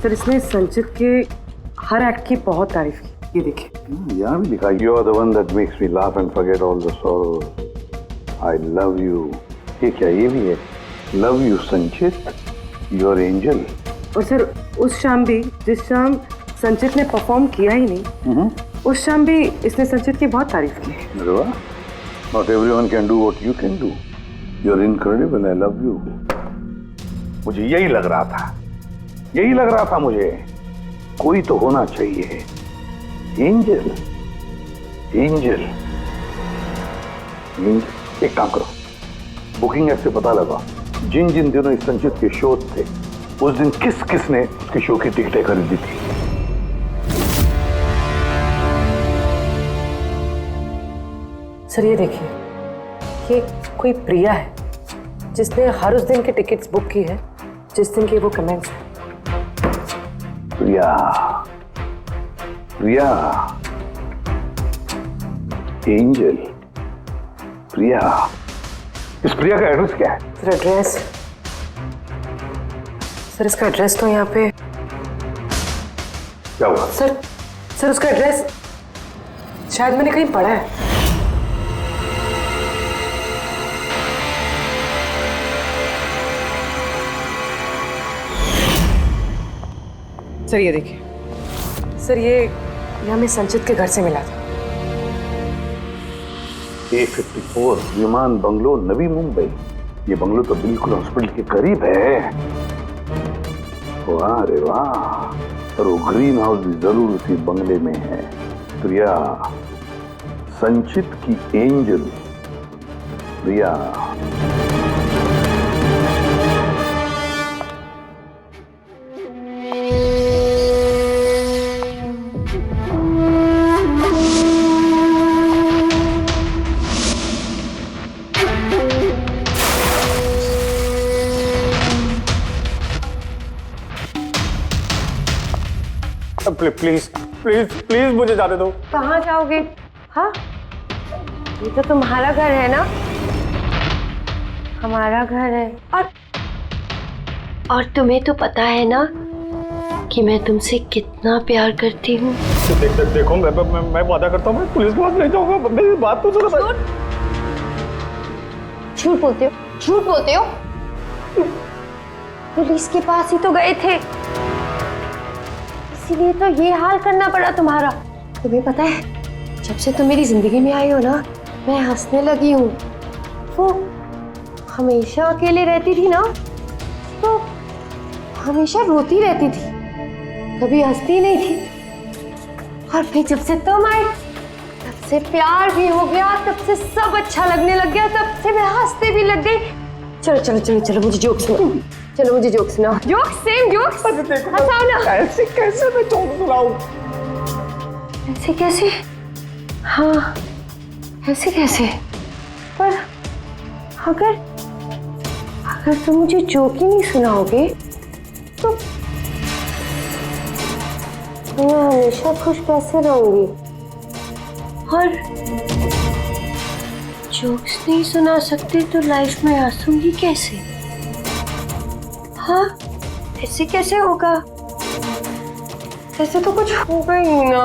Sir, इसने संचित के हर एक्ट की बहुत तारीफ की। ये देखिए, यहाँ भी लिखा, you are the one that makes me laugh and forget all the sorrows, I love you. ये क्या, ये भी है, love you Sanchit, you are angel. और सर, उस शाम भी, जिस शाम संचित ने परफॉर्म किया ही नहीं, उस शाम भी इसने संचित की बहुत तारीफ की। अरे वाह, not everyone can do what you can do, you are incredible, I love you. मुझे यही लग रहा था मुझे, कोई तो होना चाहिए, एंजल। एक काम करो, बुकिंग ऐप से पता लगा जिन जिन दिनों इस संचित के शो थे उस दिन किस किस ने उसके शो की टिकटें खरीदी थी। सर ये देखिए, ये कोई प्रिया है जिसने हर उस दिन के टिकट्स बुक की है जिस दिन के वो कमेंट्स हैं। प्रिया, एंजल, प्रिया। इस प्रिया का एड्रेस क्या है? सर एड्रेस, सर इसका एड्रेस तो यहाँ पे क्या हुआ? सर उसका एड्रेस शायद मैंने कहीं पढ़ा है। सर ये देखिए, सर ये हमें संचित के घर से मिला था। A54 विमान बंगलो, नवी मुंबई। ये बंगलो तो बिल्कुल हॉस्पिटल के करीब है। वाह रे वाह, और वो ग्रीन हाउस भी जरूर उसी बंगले में है। प्रिया, संचित की angel Priya. Please please please मुझे जाने दो। कहाँ जाओगे? हाँ, ये तो तुम्हारा घर है ना? हमारा घर है। और तुम्हें तो पता है ना कि मैं तुमसे कितना प्यार करती हूँ। देखो मैं वादा करता हूँ, मैं पुलिस के पास नहीं जाऊंगा। मेरी बात तो सुनो। झूठ बोलते हो। पुलिस के पास ही तो गए थे, इसीलिए तो ये हाल करना पड़ा तुम्हारा। तुम्हें पता है, जब से तुम मेरी जिंदगी में आई हो ना, मैं हंसने लगी हूँ। वो हमेशा अकेले रहती थी ना, तो हमेशा रोती रहती थी, कभी हंसती नहीं थी। और फिर जब से तुम आई, तब से प्यार भी हो गया, तब से सब अच्छा लगने लग गया, तब से मैं हंसते भी लग गई। चलो मुझे जोक सुनाओ। Joke, same jokes. हंसाओ ना। ऐसे कैसे मैं जोक सुनाऊं? ऐसे कैसे? हाँ, ऐसे कैसे? पर अगर तुम मुझे जोक ही नहीं सुनाओगे तो मैं हमेशा खुश कैसे रहूंगी? और जोक्स नहीं सुना सकते तो लाइफ में हंसूंगी कैसे? हाँ, ऐसे कैसे होगा? ऐसे तो कुछ होगा ही ना।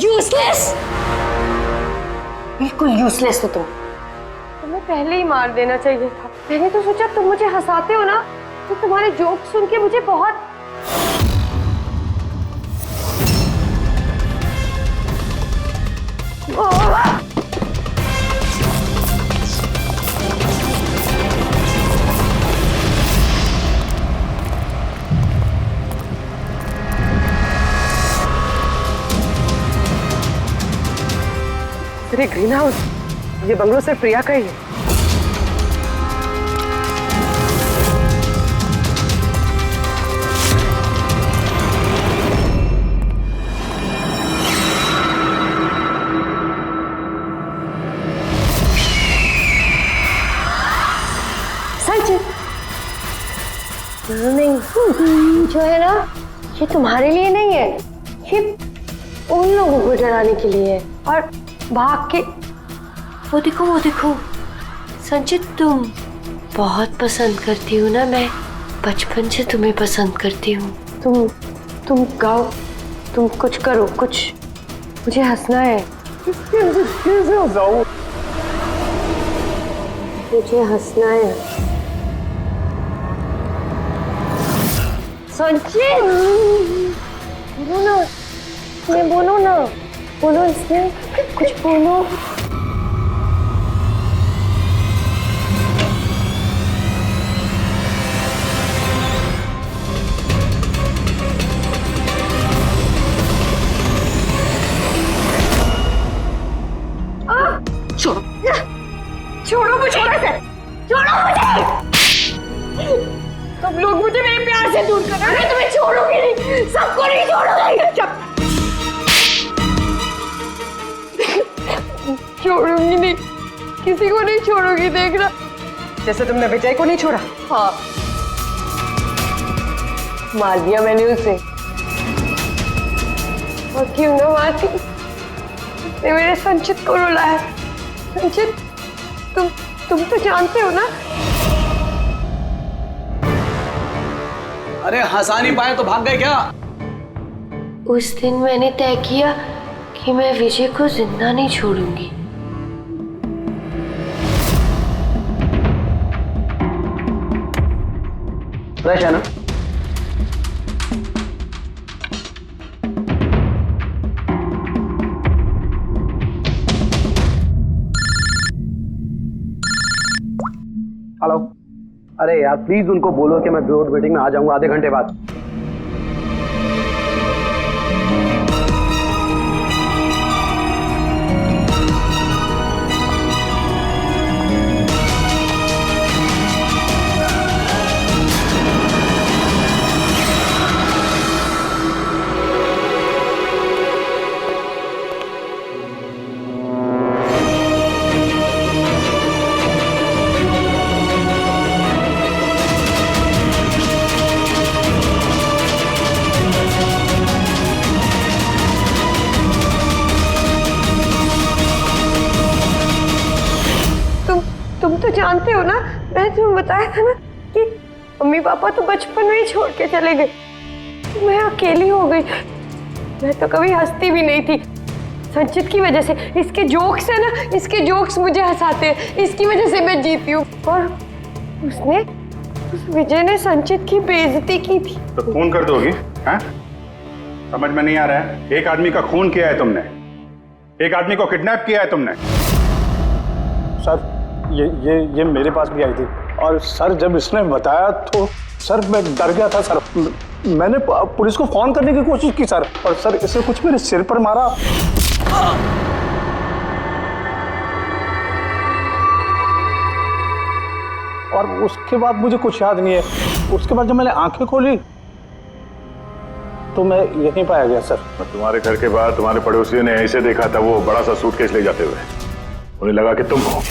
यूजलेस, बिल्कुल यूजलेस हो तुम। तुम्हें पहले ही मार देना चाहिए था। मैंने तो सोचा तुम मुझे हंसाते हो ना, तो तुम्हारे जोक सुन के मुझे बहुत अरे ग्रीन हाउस, ये बंगलो सिर्फ प्रिया का ही है। नहीं, जो है ना, ये तुम्हारे लिए नहीं है, ये उन लोगों को डराने के लिए है। और भाग के वो देखो संचित, तुम बहुत पसंद करती हो ना, मैं बचपन से तुम्हें पसंद करती हूँ। तुम गाओ, तुम कुछ करो, कुछ, मुझे हंसना है। कैसे हंसाऊं? मुझे हंसना है। संचित, बोलो ना, इसमें बोलो ना, बोलो इसमें, कुछ बोलो। छोड़ो मुझे, छोड़ो मुझे। सब लोग मुझे मेरे प्यार से दूर कर रहे हैं। मैं तुम्हें छोड़ूंगी नहीं, सबको नहीं छोड़ूंगी। छोड़ूंगी नहीं, किसी को नहीं छोड़ूंगी, देखना। जैसे तुमने विजय को नहीं छोड़ा। हाँ, मार दिया मैंने उसे। और क्यों ना मारती, उसने मेरे संचित को रुलाया। संचित, तुम तो जानते हो ना। अरे हंसा नहीं पाए तो भाग गए क्या? उस दिन मैंने तय किया कि मैं विजय को जिंदा नहीं छोड़ूंगी। फ्रेश है ना? हेलो। अरे यार प्लीज उनको बोलो कि मैं बोर्ड मीटिंग में आ जाऊंगा आधे घंटे बाद। तुम तो जानते हो ना, मैंने तुम्हें बताया था ना कि मम्मी पापा तो बचपन में ही छोड़ के चले गए, तो मैं अकेली हो गई। मैं तो कभी हंसती भी नहीं थी, संचित की वजह से। इसके जोक्स है ना, इसके जोक्स मुझे हंसाते हैं, इसकी वजह से मैं जीती हूँ। और उस विजय ने संचित की बेइज्जती की थी। तो खून कर दोगी? हैं? समझ में नहीं आ रहा है? एक आदमी का खून किया है तुमने, एक आदमी को किडनैप किया है तुमने। सर ये मेरे पास भी आई थी, और सर जब इसने बताया तो सर मैं डर गया था सर। मैंने पुलिस को फोन करने की कोशिश की सर, और सर इसने कुछ मेरे सिर पर मारा। और उसके बाद मुझे कुछ याद नहीं है। उसके बाद जब मैंने आंखें खोली तो मैं यहीं पाया गया सर। तुम्हारे घर के बाहर तुम्हारे पड़ोसियों ने ऐसे देखा था, वो बड़ा सा सूटकेस ले जाते हुए, उन्हें लगा कि तुम हो,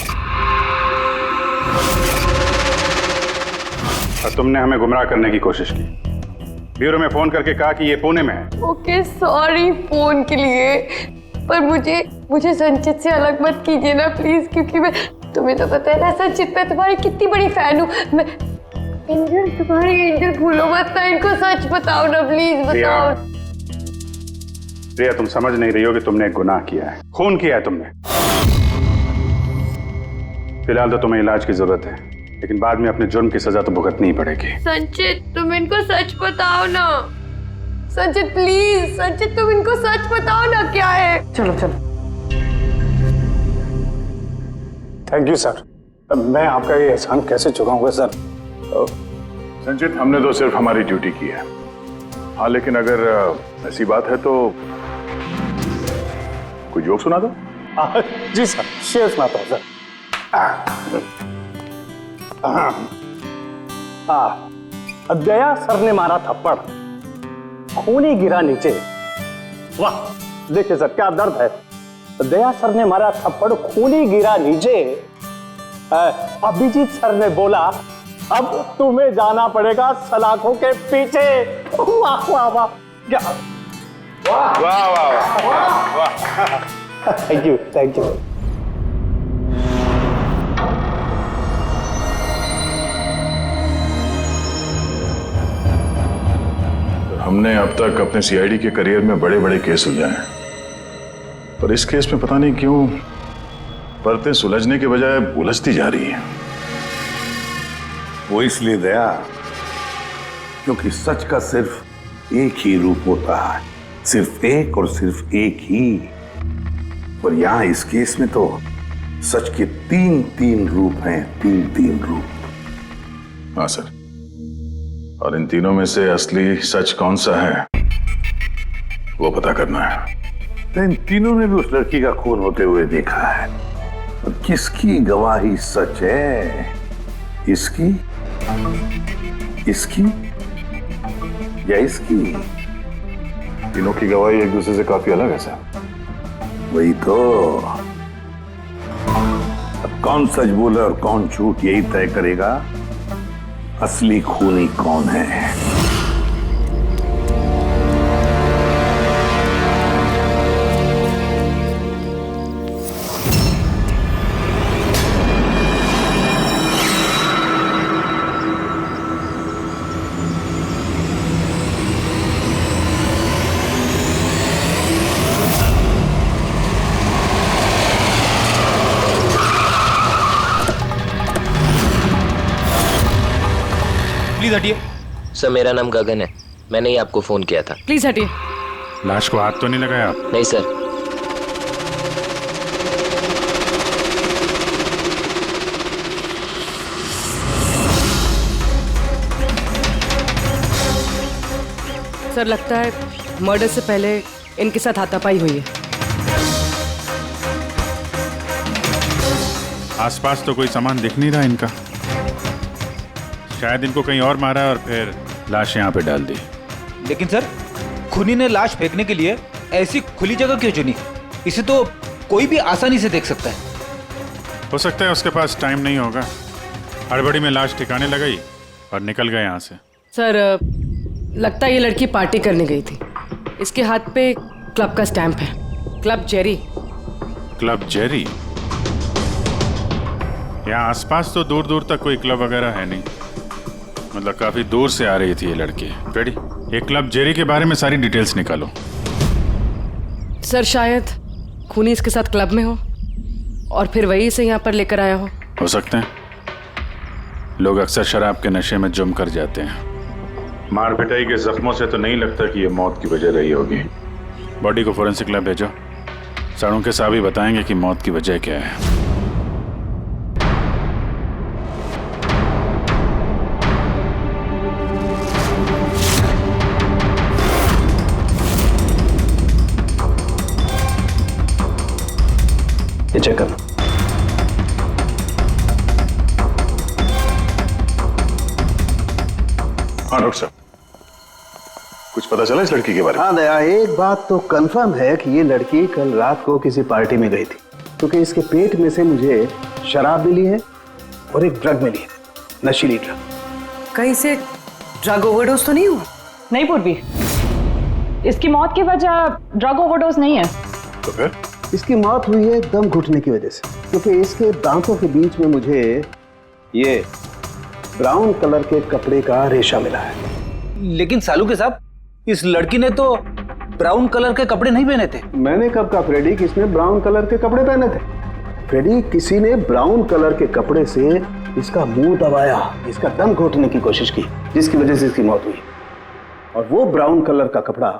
और तुमने हमें गुमराह करने की कोशिश की। ब्यूरो में फोन करके कहा कि ये पुणे में है। ओके सॉरी फोन के लिए, पर मुझे संचित से अलग मत कीजिए ना प्लीज, क्योंकि मैं, तुम्हें तो पता है ना संचित, मैं तुम्हारी कितनी बड़ी फैन हूँ। मैं एंजल, तुम्हारी एंजल भूलो मत ना, इनको सच बताओ ना प्लीज, बताओ। प्रिया, तुम समझ नहीं रही हो कि तुमने एक गुनाह किया है, खून किया है तुमने। फिलहाल तो तुम्हें इलाज की जरूरत है, लेकिन बाद में अपने जुर्म की सजा तो भुगतनी ही पड़ेगी। संचित तुम इनको सच बताओ ना, संचित प्लीज, संचित तुम इनको सच बताओ ना क्या है। चलो चलो। थैंक यू सर, मैं आपका ये एहसान कैसे चुकाऊंगा सर। संचित, हमने तो सिर्फ हमारी ड्यूटी की है। हाँ, लेकिन अगर ऐसी बात है तो कोई जोक सुना दो। जी सर, शेर सुनाता हूँ सर। दया सर ने मारा थप्पड़, खूनी गिरा नीचे। वाह, देखिए सर क्या दर्द है। दया सर ने मारा थप्पड़, खूनी गिरा नीचे। अभिजीत सर ने बोला अब तुम्हें जाना पड़ेगा सलाखों के पीछे। वाह वाह वाह, क्या वाह वाह वाह वाह। Thank you thank you. हमने अब तक अपने सीआईडी के करियर में बड़े बड़े केस सुलझाए, पर इस केस में पता नहीं क्यों परतें सुलझने के बजाय उलझती जा रही है। वो इसलिए दया, क्योंकि सच का सिर्फ एक ही रूप होता है, सिर्फ एक और सिर्फ एक ही। और यहां इस केस में तो सच के तीन रूप हैं, तीन रूप। हाँ सर, और इन तीनों में से असली सच कौन सा है वो पता करना है। तो इन तीनों ने भी उस लड़की का खून होते हुए देखा है, और किसकी गवाही सच है? इसकी, इसकी या इसकी? तीनों की गवाही एक दूसरे से काफी अलग है सर। वही तो, अब कौन सच बोला और कौन झूठ यही तय करेगा असली खूनी कौन है। प्लीज हटिए। सर, मेरा नाम गगन है, मैंने ही आपको फोन किया था। प्लीज हटिए। लाश को हाथ तो नहीं लगाया आप? नहीं सर। सर, लगता है मर्डर से पहले इनके साथ हाथापाई हुई है। आसपास तो कोई सामान दिख नहीं रहा इनका, शायद इनको कहीं और मारा और फिर लाश यहाँ पे डाल दी। लेकिन सर, खूनी ने लाश फेंकने के लिए ऐसी खुली जगह क्यों चुनी? इसे तो कोई भी आसानी से देख सकता है। हो सकता है उसके पास टाइम नहीं होगा, हड़बड़ी में लाश ठिकाने लगाई और निकल गए यहाँ से। सर, लगता है ये लड़की पार्टी करने गई थी। इसके हाथ पे क्लब का स्टैंप है, क्लब जेरी। Club Jerry? यहाँ आसपास तो दूर दूर तक कोई क्लब वगैरह है नहीं, मतलब काफी दूर से आ रही थी ये लड़की। रेडी, ये क्लब जेरी के बारे में सारी डिटेल्स निकालो। सर, शायद खूनी इसके साथ क्लब में हो और फिर वही इसे यहाँ पर लेकर आया हो सकते हैं। लोग अक्सर शराब के नशे में जुम कर जाते हैं। मार पिटाई के जख्मों से तो नहीं लगता कि ये मौत की वजह रही होगी। बॉडी को फोरेंसिक लैब भेजो, सारों के साहब ही बताएंगे कि मौत की वजह क्या है। ये चेक करना। हाँ डॉक्टर साहब, कुछ पता चला इस लड़की के बारे में? हाँ दया, एक बात तो कंफर्म है कि ये लड़की कल रात को किसी पार्टी में गई थी, क्योंकि इसके पेट में से मुझे शराब मिली है और एक ड्रग मिली है, नशीली ड्रग। कहीं से ड्रग ओवरडोज तो नहीं हुआ? नहीं पूर्वी, इसकी मौत की वजह ड्रग ओवरडोज नहीं है। तो फिर? इसकी मौत हुई है दम घुटने की वजह से, क्योंकि इसके दांतों के बीच में मुझे ये ब्राउन कलर के कपड़े का रेशा मिला है। लेकिन सालू के साहब, इस लड़की ने तो ब्राउन कलर के कपड़े नहीं पहने थे। मैंने कब कहा फ्रेडी कि इसने ब्राउन कलर के कपड़े पहने थे? फ्रेडी, किसी ने ब्राउन कलर के कपड़े से इसका मुंह दबाया, इसका दम घोटने की कोशिश की, जिसकी वजह से इसकी मौत हुई। और वो ब्राउन कलर का कपड़ा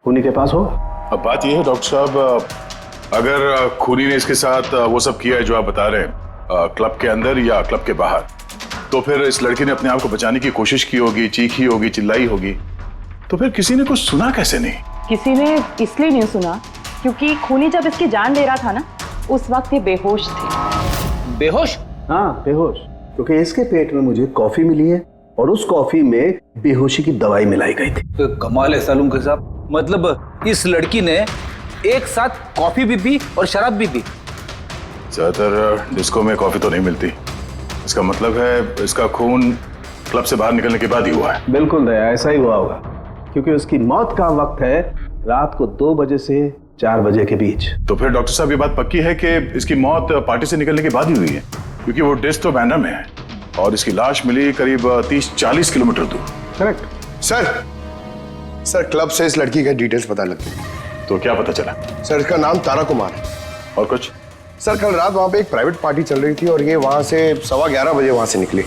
खूनी के पास होगा। अब बात यह है डॉक्टर साहब, अगर खूनी ने इसके साथ वो सब किया है जो आप बता रहे हैं, क्लब के अंदर या क्लब के बाहर, तो फिर इस लड़की ने अपने आप को बचाने की कोशिश की होगी, चीखी होगी, चिल्लाई होगी, तो फिर किसी ने कुछ सुना कैसे नहीं? किसी ने इसलिए नहीं सुना क्योंकि खूनी जब इसकी जान ले रहा था ना, उस वक्त ये बेहोश थे। बेहोश? हाँ, बेहोश, क्योंकि इसके पेट में मुझे कॉफी मिली है और उस कॉफी में बेहोशी की दवाई मिलाई गई थी। तो कमाल है सालूम के साहब, मतलब इस लड़की ने एक साथ कॉफी भी पी और शराब भी पी। ज्यादातर डिस्को में कॉफी तो नहीं मिलती, इसका मतलब है इसका खून क्लब से बाहर निकलने के बाद ही हुआ है। बिल्कुल दया, ऐसा ही हुआ होगा, क्योंकि उसकी मौत का वक्त है रात को 2 बजे से 4 बजे के बीच। तो फिर डॉक्टर साहब ये बात पक्की है कि इसकी मौत पार्टी से निकलने के बाद ही हुई है, क्योंकि वो डिस्क तो बैंड्रा में है और इसकी लाश मिली करीब 30-40 किलोमीटर दूर। करेक्ट। सर क्लब से इस लड़की के डिटेल्स पता लग गए। तो क्या पता चला? सर इसका नाम तारा कुमार है। और कुछ? सर कल रात वहां पे एक प्राइवेट पार्टी चल रही थी और ये वहां से 11:15 बजे वहां से निकली।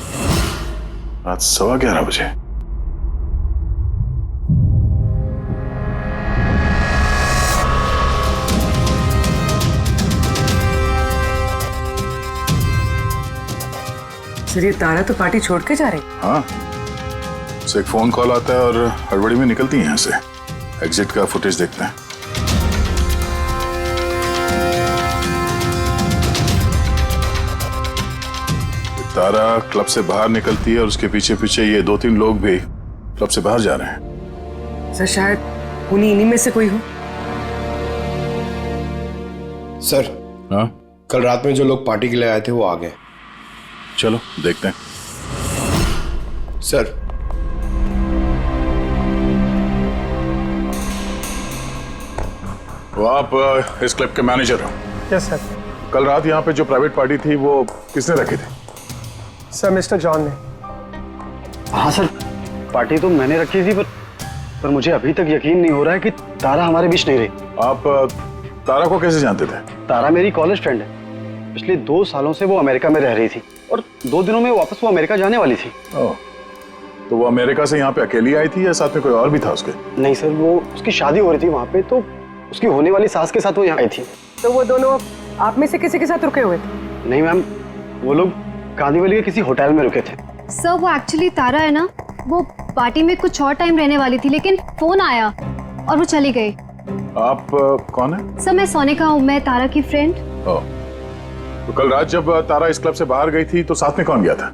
रात 11:15 बजे? सर ये तारा तो पार्टी छोड़ के जा रही। हाँ, उसे एक फोन कॉल आता है और हड़बड़ी में निकलती है यहाँ से। एग्जिट का फुटेज देखते हैं। तारा क्लब से बाहर निकलती है और उसके पीछे पीछे ये 2-3 लोग भी क्लब से बाहर जा रहे हैं। सर शायद खूनी इन्हीं में से कोई हो। सर हाँ, कल रात में जो लोग पार्टी के लिए आए थे वो आ गए। चलो देखते हैं। सर वो आप इस क्लब के मैनेजर हो? Yes sir. कल रात यहाँ पे जो प्राइवेट पार्टी थी वो किसने रखी थी? सर मिस्टर जॉन ने। हाँ सर, पार्टी तो मैंने रखी थी, पर मुझे अभी तक यकीन नहीं हो रहा है कि तारा हमारे बीच नहीं रही। आप तारा को कैसे जानते थे? तारा मेरी कॉलेज फ्रेंड है। पिछले 2 सालों से वो अमेरिका में रह रही थी और 2 दिनों में वापस वो अमेरिका जाने वाली थी। ओह, तो वो अमेरिका से यहाँ पे अकेली आई थी या साथ में कोई और भी था उसके? नहीं सर, वो उसकी शादी हो रही थी वहाँ पे, तो उसकी होने वाली सास के साथ वो यहाँ आई थी। तो वो दोनों आप में से किसी के साथ रुके हुए थे? नहीं मैम, वो लोग कांदीवली के किसी होटल में रुके थे। सर वो एक्चुअली तारा है ना, वो पार्टी में कुछ और टाइम रहने वाली थी, लेकिन फोन आया और वो चली गई। आप कौन है? सर मैं सोनिका हूँ, मैं तारा की फ्रेंड। ओह, तो कल रात जब तारा इस क्लब से बाहर गई थी तो साथ में कौन गया था?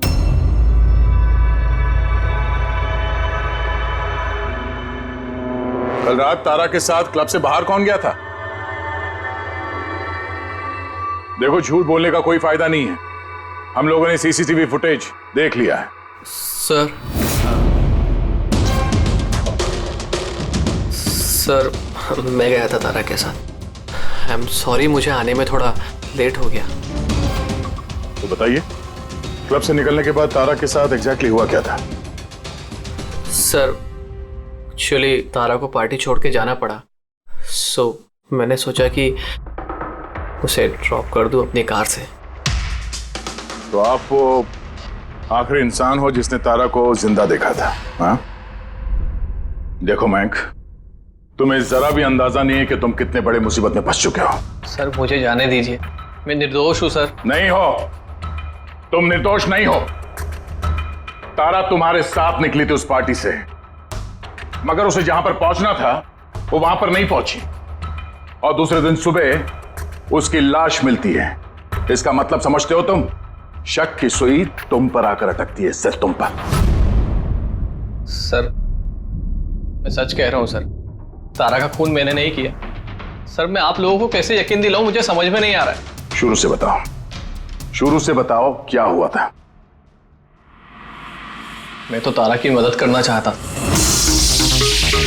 कल रात तारा के साथ क्लब से बाहर कौन गया था? देखो, झूठ बोलने का कोई फायदा नहीं है। हम लोगों ने सीसीटीवी फुटेज देख लिया है। सर मैं गया था तारा के साथ। आई एम सॉरी, मुझे आने में थोड़ा लेट हो गया। तो बताइए, क्लब से निकलने के बाद तारा के साथ एग्जैक्टली हुआ क्या था? सर एक्चुअली तारा को पार्टी छोड़ के जाना पड़ा, सो मैंने सोचा कि उसे ड्रॉप कर दूं अपनी कार से। तो आप वो आखिरी इंसान हो जिसने तारा को जिंदा देखा था? हाँ? देखो मयंक, तुम्हें जरा भी अंदाजा नहीं है कि तुम कितने बड़े मुसीबत में फंस चुके हो। सर मुझे जाने दीजिए, मैं निर्दोष हूं सर। नहीं हो, तुम निर्दोष नहीं हो। तारा तुम्हारे साथ निकली थी उस पार्टी से, मगर उसे जहां पर पहुंचना था वो वहां पर नहीं पहुंची और दूसरे दिन सुबह उसकी लाश मिलती है। इसका मतलब समझते हो तुम? शक की सुई तुम पर आकर अटकती है, सिर्फ तुम पर। सर मैं सच कह रहा हूं सर, तारा का खून मैंने नहीं किया। सर मैं आप लोगों को कैसे यकीन दिलाऊं, मुझे समझ में नहीं आ रहा है। शुरू से बताओ, शुरू से बताओ क्या हुआ था? मैं तो तारा की मदद करना चाहता। कुंदन,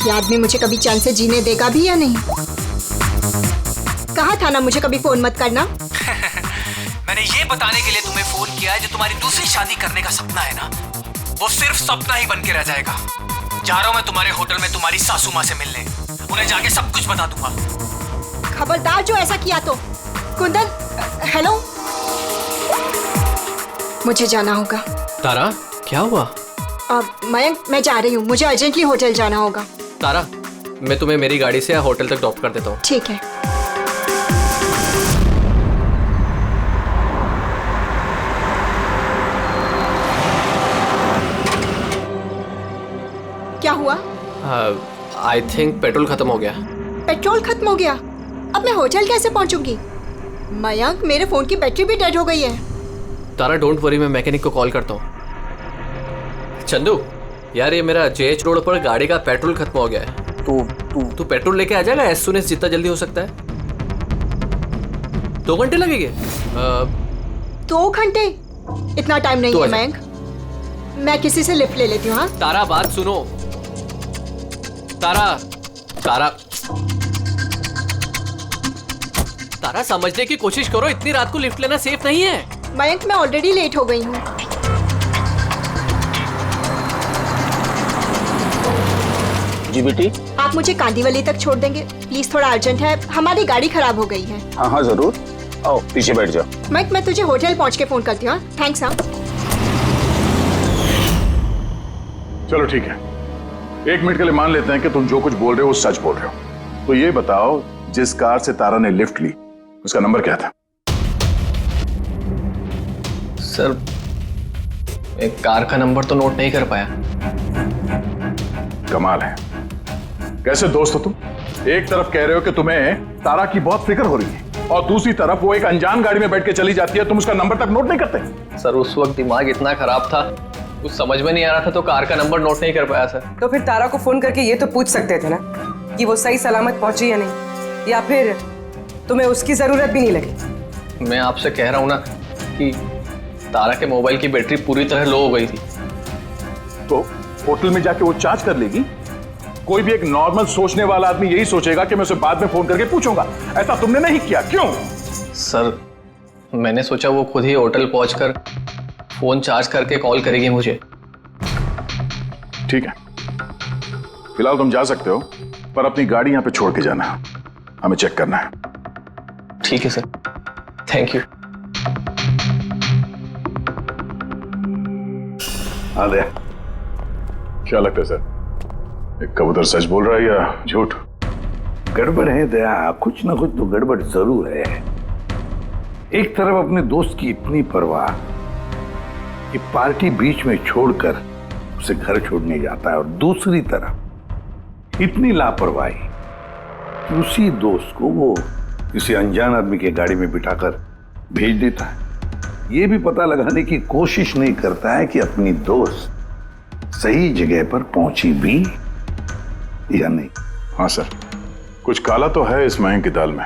ये आदमी मुझे कभी चैन से जीने देगा भी या नहीं? कहा था ना मुझे कभी फोन मत करना। मैंने ये बताने के लिए तुम्हें फोन किया है, जो तुम्हारी दूसरी शादी करने का सपना है ना, वो सिर्फ सपना ही बन के रह जाएगा। जा रहा हूं मैं तुम्हारे होटल में तुम्हारी सासू माँ से मिलने, उन्हें जाके सब कुछ बता दूंगा। खबरदार जो ऐसा किया तो। कुंदन, हेलो, मुझे जाना होगा। तारा, क्या हुआ? मयंक, मैं जा रही हूँ, मुझे अर्जेंटली होटल जाना होगा। तारा, मैं तुम्हें मेरी गाड़ी से होटल तक ड्रॉप कर देता हूँ। ठीक है। क्या हुआ? आई थिंक पेट्रोल खत्म हो गया। पेट्रोल खत्म हो गया? अब मैं होटल कैसे पहुंचूंगी? मयंक, मेरे फोन की बैटरी भी डेड हो गई है। तारा, डोंट वरी, मैं मैकेनिक को कॉल करता हूँ। चंदू, यार ये मेरा जेएच रोड पर गाड़ी का पेट्रोल खत्म हो गया है। तू पेट्रोल लेके आ जाएगा एज सून एज जितना जल्दी हो सकता है। 2 घंटे लगेंगे। 2 घंटे? इतना टाइम नहीं है मयंक, मैं किसी से लिफ्ट ले लेती हूँ। हाँ तारा, बात सुनो। तारा तारा, समझने की कोशिश करो, इतनी रात को लिफ्ट लेना सेफ नहीं है। मयंक, मैं ऑलरेडी लेट हो गई हूँ। जी बेटी। आप मुझे कांदीवली तक छोड़ देंगे प्लीज? थोड़ा अर्जेंट है, हमारी गाड़ी खराब हो गई है। हाँ हाँ जरूर, आओ पीछे बैठ जाओ। मयंक, मैं तुझे होटल पहुँच के फोन करती हूँ। थैंक्स। हाँ चलो ठीक है, 1 मिनट के लिए मान लेते हैं कि तुम जो कुछ बोल रहे हो वो सच बोल रहे हो। तो ये बताओ, जिस कार से तारा ने लिफ्ट ली उसका नंबर क्या था? सर, एक कार का नंबर तो नोट नहीं कर पाया। कमाल है, कैसे दोस्त हो तुम? एक तरफ कह रहे हो कि तुम्हें तारा की बहुत फिक्र हो रही है और दूसरी तरफ वो एक अनजान गाड़ी में बैठ के चली जाती है, तुम उसका नंबर तक नोट नहीं करते। सर, उस वक्त दिमाग इतना खराब था, कुछ समझ में नहीं आ रहा था, तो कार का नंबर नोट नहीं कर पाया सर। तो फिर तारा को फोन करके ये तो पूछ सकते थे ना कि वो सही सलामत पहुंची या नहीं, या फिर तुम्हें उसकी जरूरत भी नहीं लगी। मैं आपसे कह रहा हूँ ना कि तारा के मोबाइल की बैटरी पूरी तरह लो हो गई थी। तो होटल में जाके वो चार्ज कर लेगी। कोई भी एक नॉर्मल सोचने वाला आदमी यही सोचेगा कि मैं उसे बाद में फोन करके पूछूंगा। ऐसा तुमने नहीं किया, क्यों? सर, मैंने सोचा वो खुद ही होटल पहुंचकर फोन चार्ज करके कॉल करेगी मुझे। ठीक है, फिलहाल तुम जा सकते हो, पर अपनी गाड़ी यहाँ पे छोड़ के जाना, हमें चेक करना है। ठीक है सर, थैंक यू। हाँ दया, क्या लगता है सर, एक कबूतर सच बोल रहा है या झूठ? गड़बड़ है दया, कुछ ना कुछ तो गड़बड़ जरूर है। एक तरफ अपने दोस्त की इतनी परवाह कि पार्टी बीच में छोड़कर उसे घर छोड़ने जाता है, और दूसरी तरफ इतनी लापरवाही कि उसी दोस्त को वो किसी अनजान आदमी के गाड़ी में बिठाकर भेज देता है। ये भी पता लगाने की कोशिश नहीं करता है कि अपनी दोस्त सही जगह पर पहुंची भी या नहीं। हाँ सर, कुछ काला तो है इस मयंक की दाल में।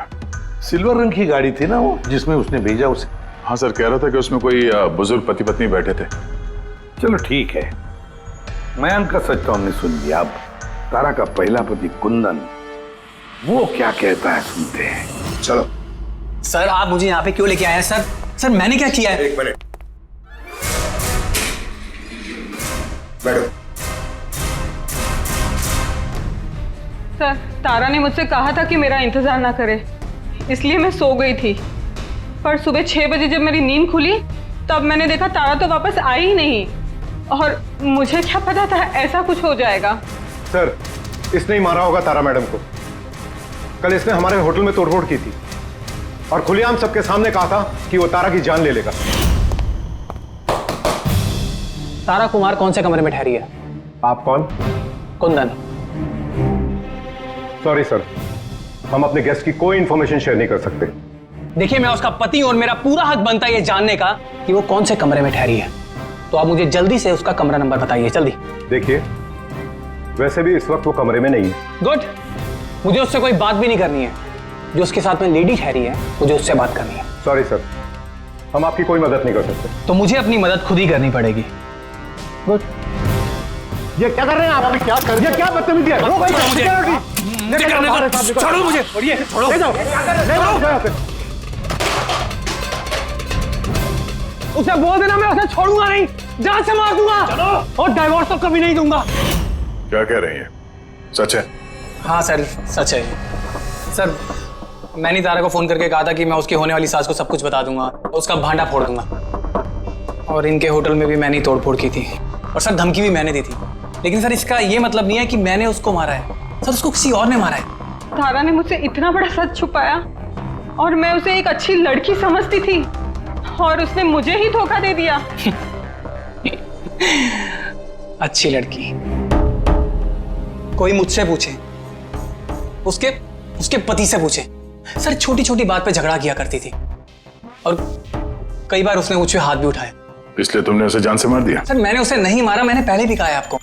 सिल्वर रंग की गाड़ी थी ना वो, जिसमें उसने भेजा उसे। हाँ सर, कह रहा था कि उसमें कोई बुजुर्ग पति पत्नी बैठे थे। चलो ठीक है, मयंक का सच तो हमने सुन लिया। अब तारा का पहला पति कुंदन, वो क्या कहता है सुनते हैं। चलो। सर, आप मुझे यहाँ पे क्यों लेके आए हैं सर? सर, मैंने क्या किया है? 1 मिनट बैठो। सर, तारा ने मुझसे कहा था कि मेरा इंतजार ना करे, इसलिए मैं सो गई थी। पर सुबह 6 बजे जब मेरी नींद खुली तब मैंने देखा तारा तो वापस आई ही नहीं, और मुझे क्या पता था ऐसा कुछ हो जाएगा। सर, इसने ही मारा होगा तारा मैडम को। कल इसने हमारे होटल में तोड़फोड़ की थी और खुलेआम सबके सामने कहा था कि वो तारा की जान ले लेगा। तारा कुमार कौन से कमरे में ठहरी है? आप कौन? कुंदन। सॉरी सर, हम अपने गेस्ट की कोई इंफॉर्मेशन शेयर नहीं कर सकते। देखिए, मैं उसका पति और मेरा पूरा हक बनता है ये जानने का कि वो कौन से कमरे में ठहरी है। तो आप मुझे जल्दी से उसका कमरा नंबर बताइए, जल्दी। देखिए, वैसे भी इस वक्त वो कमरे में नहीं है। गुड, मुझे उससे कोई बात भी नहीं करनी है। जो उसके साथ में लेडी ठहरी है, मुझे उससे बात करनी है। सॉरी सर, हम आपकी कोई मदद नहीं कर सकते। तो मुझे अपनी मदद खुद ही करनी पड़ेगी। गुड। ये क्या कर रहे हैं आप? क्या कर रहे हैं? ये क्या बदतमीजी है? छोड़ो मुझे, छोड़ो। ले जाओ। उसे बोल देना मैं उसे छोड़ूंगा नहीं, जान से मार दूंगा। चलो। और डाइवोर्स तो कभी नहीं दूंगा। क्या कह रही है? सच है? हाँ सर, सच है। सर, मैंने तारा को फोन करके कहा था कि मैं उसकी होने वाली सास को सब कुछ बता दूंगा, उसका भांडा फोड़ दूंगा। और इनके होटल में भी मैंने तोड़फोड़ की थी, और सर धमकी भी मैंने दी थी। लेकिन सर इसका ये मतलब नहीं है कि मैंने उसको मारा है, सर उसको किसी और ने मारा है। तारा ने मुझसे इतना बड़ा सच छुपाया, और मैं उसे एक अच्छी लड़की समझती थी, और उसने मुझे ही धोखा दे दिया। अच्छी लड़की? कोई मुझसे पूछे, उसके पति से पूछे। सर छोटी छोटी बात पे झगड़ा किया करती थी, और कई बार उसने मुझ पे हाथ भी उठाया। इसलिए तुमने उसे जान से मार दिया? सर मैंने उसे नहीं मारा, मैंने पहले भी कहा है आपको।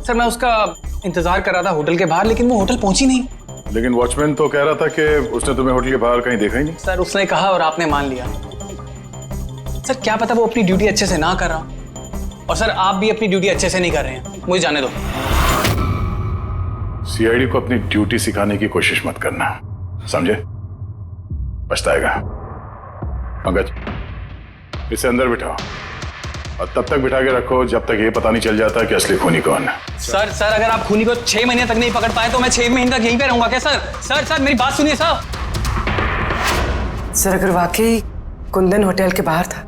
सर मैं उसका इंतजार कर रहा था होटल के बाहर, लेकिन वो होटल पहुंची नहीं। लेकिन वॉचमैन तो कह रहा था कि उसने तुम्हें होटल के बाहर कहीं देखा ही नहीं। सर उसने कहा और आपने मान लिया। सर क्या पता वो अपनी ड्यूटी अच्छे से ना कर रहा, और सर आप भी अपनी ड्यूटी अच्छे से नहीं कर रहे हैं। मुझे जाने दो। सीआईडी को अपनी ड्यूटी सिखाने की कोशिश मत करना, समझे? पछताएगा। पंकज, इसे अंदर बिठाओ, और तब तक बिठा के रखो जब तक ये पता नहीं चल जाता कि असली खूनी कौन है। सर अगर आप खूनी को 6 महीने तक नहीं पकड़ पाए तो मैं 6 महीने तक यहीं पे रहूंगा क्या? सर मेरी बात सुनिए सर। सर अगर वाकई कुंदन होटल के बाहर था,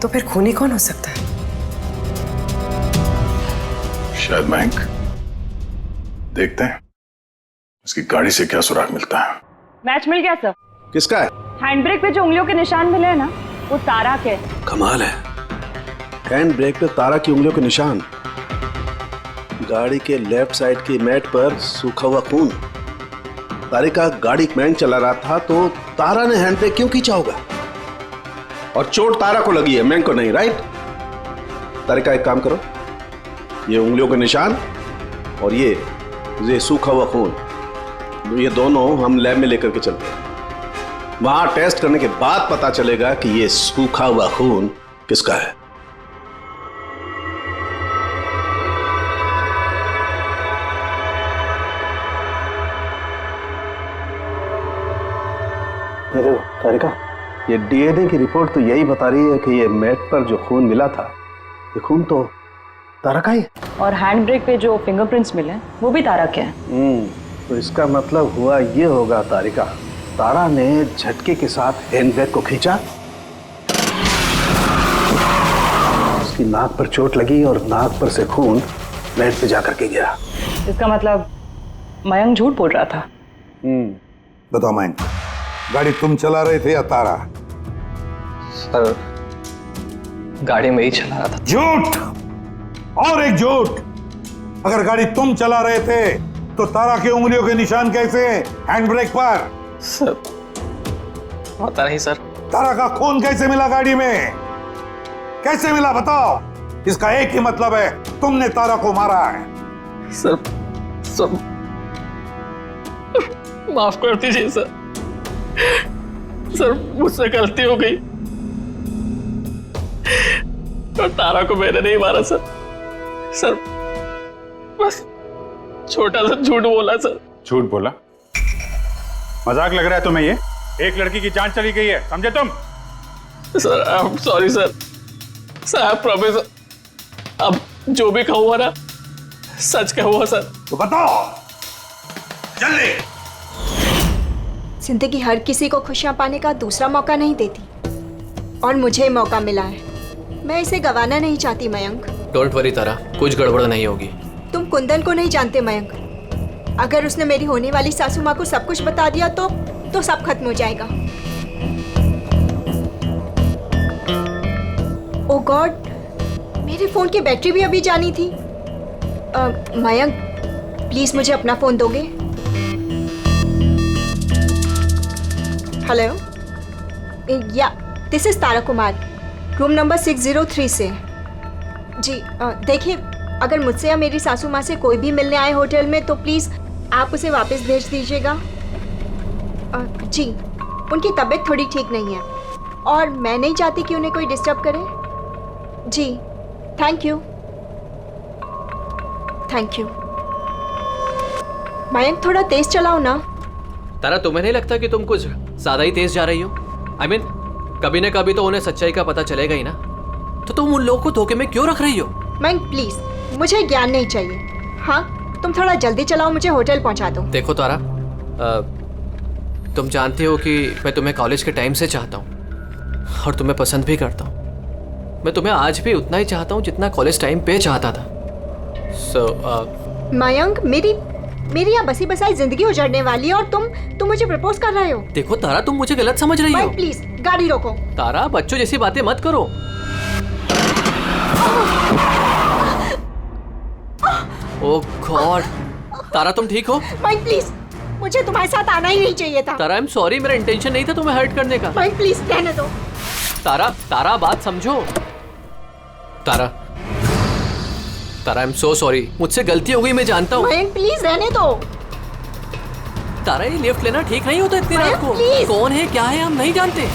तो फिर खूनी कौन हो सकता है? शायद मयंक। देखते हैं उसकी गाड़ी से क्या सुराग मिलता है। मैच मिल गया सर। किसका है? हैंड ब्रेक पे जो उंगलियों के निशान मिले हैं ना, वो तारा के। कमाल है, हैंड ब्रेक पे तारा की उंगलियों के निशान, गाड़ी के लेफ्ट साइड की मैट पर सूखा हुआ खून। तारिका गाड़ी मैंग चला रहा था, तो तारा ने हैंड ब्रेक क्यों खींचा होगा? और चोट तारा को लगी है, मैंग को नहीं, राइट? तारिका एक काम करो, ये उंगलियों के निशान और ये सूखा हुआ खून, ये दोनों हम लैब में लेकर के चलते हैं। वहां टेस्ट करने के बाद पता चलेगा कि ये सूखा हुआ खून किसका है। तारिका, ये डीएनए की रिपोर्ट तो यही बता रही है कि ये मैट पर जो खून मिला था, ये खून तो तारा का ही है। और हैंड ब्रेक पे जो फिंगरप्रिंट्स मिले वो भी तारा के हैं। तो इसका मतलब हुआ ये होगा तारिका, तारा ने झटके के साथ हैंड ब्रेक को खींचा, उसकी नाक पर चोट लगी और नाक पर से खून मैट पे जाकर के गिरा। इसका मतलब मयंक झूठ बोल रहा था। बताओ मयंक, गाड़ी तुम चला रहे थे या तारा? सर गाड़ी में ही चला रहा था। झूठ और एक झूठ। अगर गाड़ी तुम चला रहे थे तो तारा की उंगलियों के निशान कैसे हैंड ब्रेक पर? सर पता नहीं सर। तारा का खून कैसे मिला गाड़ी में? कैसे मिला बताओ? इसका एक ही मतलब है, तुमने तारा को मारा है। सर माफ कर दीजिए सर मुझसे गलती हो गई, और तारा को मैंने नहीं मारा सर बस छोटा सा झूठ बोला सर। झूठ बोला? मजाक लग रहा है तुम्हें? ये एक लड़की की जान चली गई है, समझे तुम? Sir I am sorry sir I promise, अब जो भी कहूँगा ना सच कहूँगा सर। तो बताओ जल्दी। जिंदगी हर किसी को खुशियां पाने का दूसरा मौका नहीं देती, और मुझे मौका मिला है, मैं इसे गंवाना नहीं चाहती मयंक। डोंट वरी तारा, कुछ गड़बड़ नहीं होगी। तुम कुंदन को नहीं जानते मयंक, अगर उसने मेरी होने वाली सासू माँ को सब कुछ बता दिया तो सब खत्म हो जाएगा। ओ गॉड, मेरे फोन की बैटरी भी अभी जानी थी। मयंक प्लीज मुझे अपना फोन दोगे? हेलो, या this is Tara Kumar. Room number 603 से। जी देखिए, अगर मुझसे या मेरी सासू माँ से कोई भी मिलने आए होटल में तो प्लीज़ आप उसे वापस भेज दीजिएगा। जी, उनकी तबीयत थोड़ी ठीक नहीं है और मैं नहीं चाहती कि उन्हें कोई डिस्टर्ब करे। जी, thank you. Thank you. Mayank, थोड़ा तेज चलाओ ना। तारा, तुम्हें नहीं लगता कि तुम कुछ ज्यादा ही तेज जा रही हो? I mean, कभी ना कभी तो उन्हें सच्चाई का पता चलेगा ही ना, तो तुम उन लोगों को धोखे में क्यों रख रही हो? मयंक प्लीज, मुझे ज्ञान नहीं चाहिए। हाँ, तुम थोड़ा जल्दी चलाओ, मुझे होटल पहुंचा दो। देखो तारा, तुम जानती हो कि मैं तुम्हें कॉलेज के टाइम से चाहता हूँ और तुम्हें पसंद भी करता हूँ। मैं तुम्हें आज भी उतना ही चाहता हूँ जितना कॉलेज टाइम पे चाहता था। मयंक, मेरी यहाँ बसी बसाई जिंदगी उजड़ने वाली है और तुम मुझे प्रपोज कर रहे हो। देखो तारा, तुम मुझे गलत समझ रही हो। प्लीज गाड़ी रोको। तारा, बच्चों जैसी बातें मत करो। ओह गॉड, तारा तुम ठीक हो? माइक प्लीज, मुझे तुम्हारे साथ आना ही नहीं चाहिए था। तारा, आई एम सॉरी, मेरा इंटेंशन नहीं था तुम्हें हर्ट करने का। माइक प्लीज रहने दो। तारा बात समझो। तारा, आई एम सो सॉरी, मुझसे गलती हो गई, मैं जानता हूँ। माइक प्लीज रहने दो। तारा, ये लिफ्ट लेना ठीक नहीं होता इतनी रात को। कौन है क्या है हम नहीं जानते।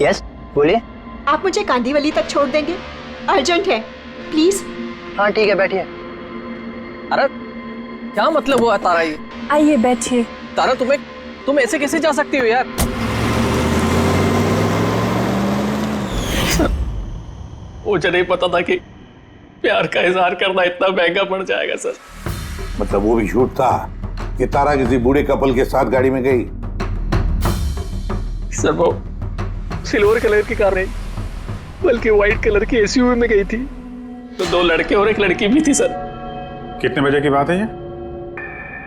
यस, बोलिए। आप मुझे कांदीवली तक छोड़ देंगे? अर्जेंट है, प्लीज। हाँ ठीक है, बैठिए। अरे क्या मतलब हुआ तारा? ये आइए बैठिए। तारा, तुम ऐसे कैसे जा सकती हो यार? मुझे नहीं पता था कि प्यार का इजहार करना इतना महंगा पड़ जाएगा सर। मतलब वो भी झूठ था कि तारा किसी बूढ़े कपल के साथ गाड़ी में गई? सर, वो सिल्वर कलर की कार नहीं बल्कि व्हाइट कलर की एसयूवी में गई थी, तो 2 लड़के और 1 लड़की भी थी सर। कितने बजे की बात है ये?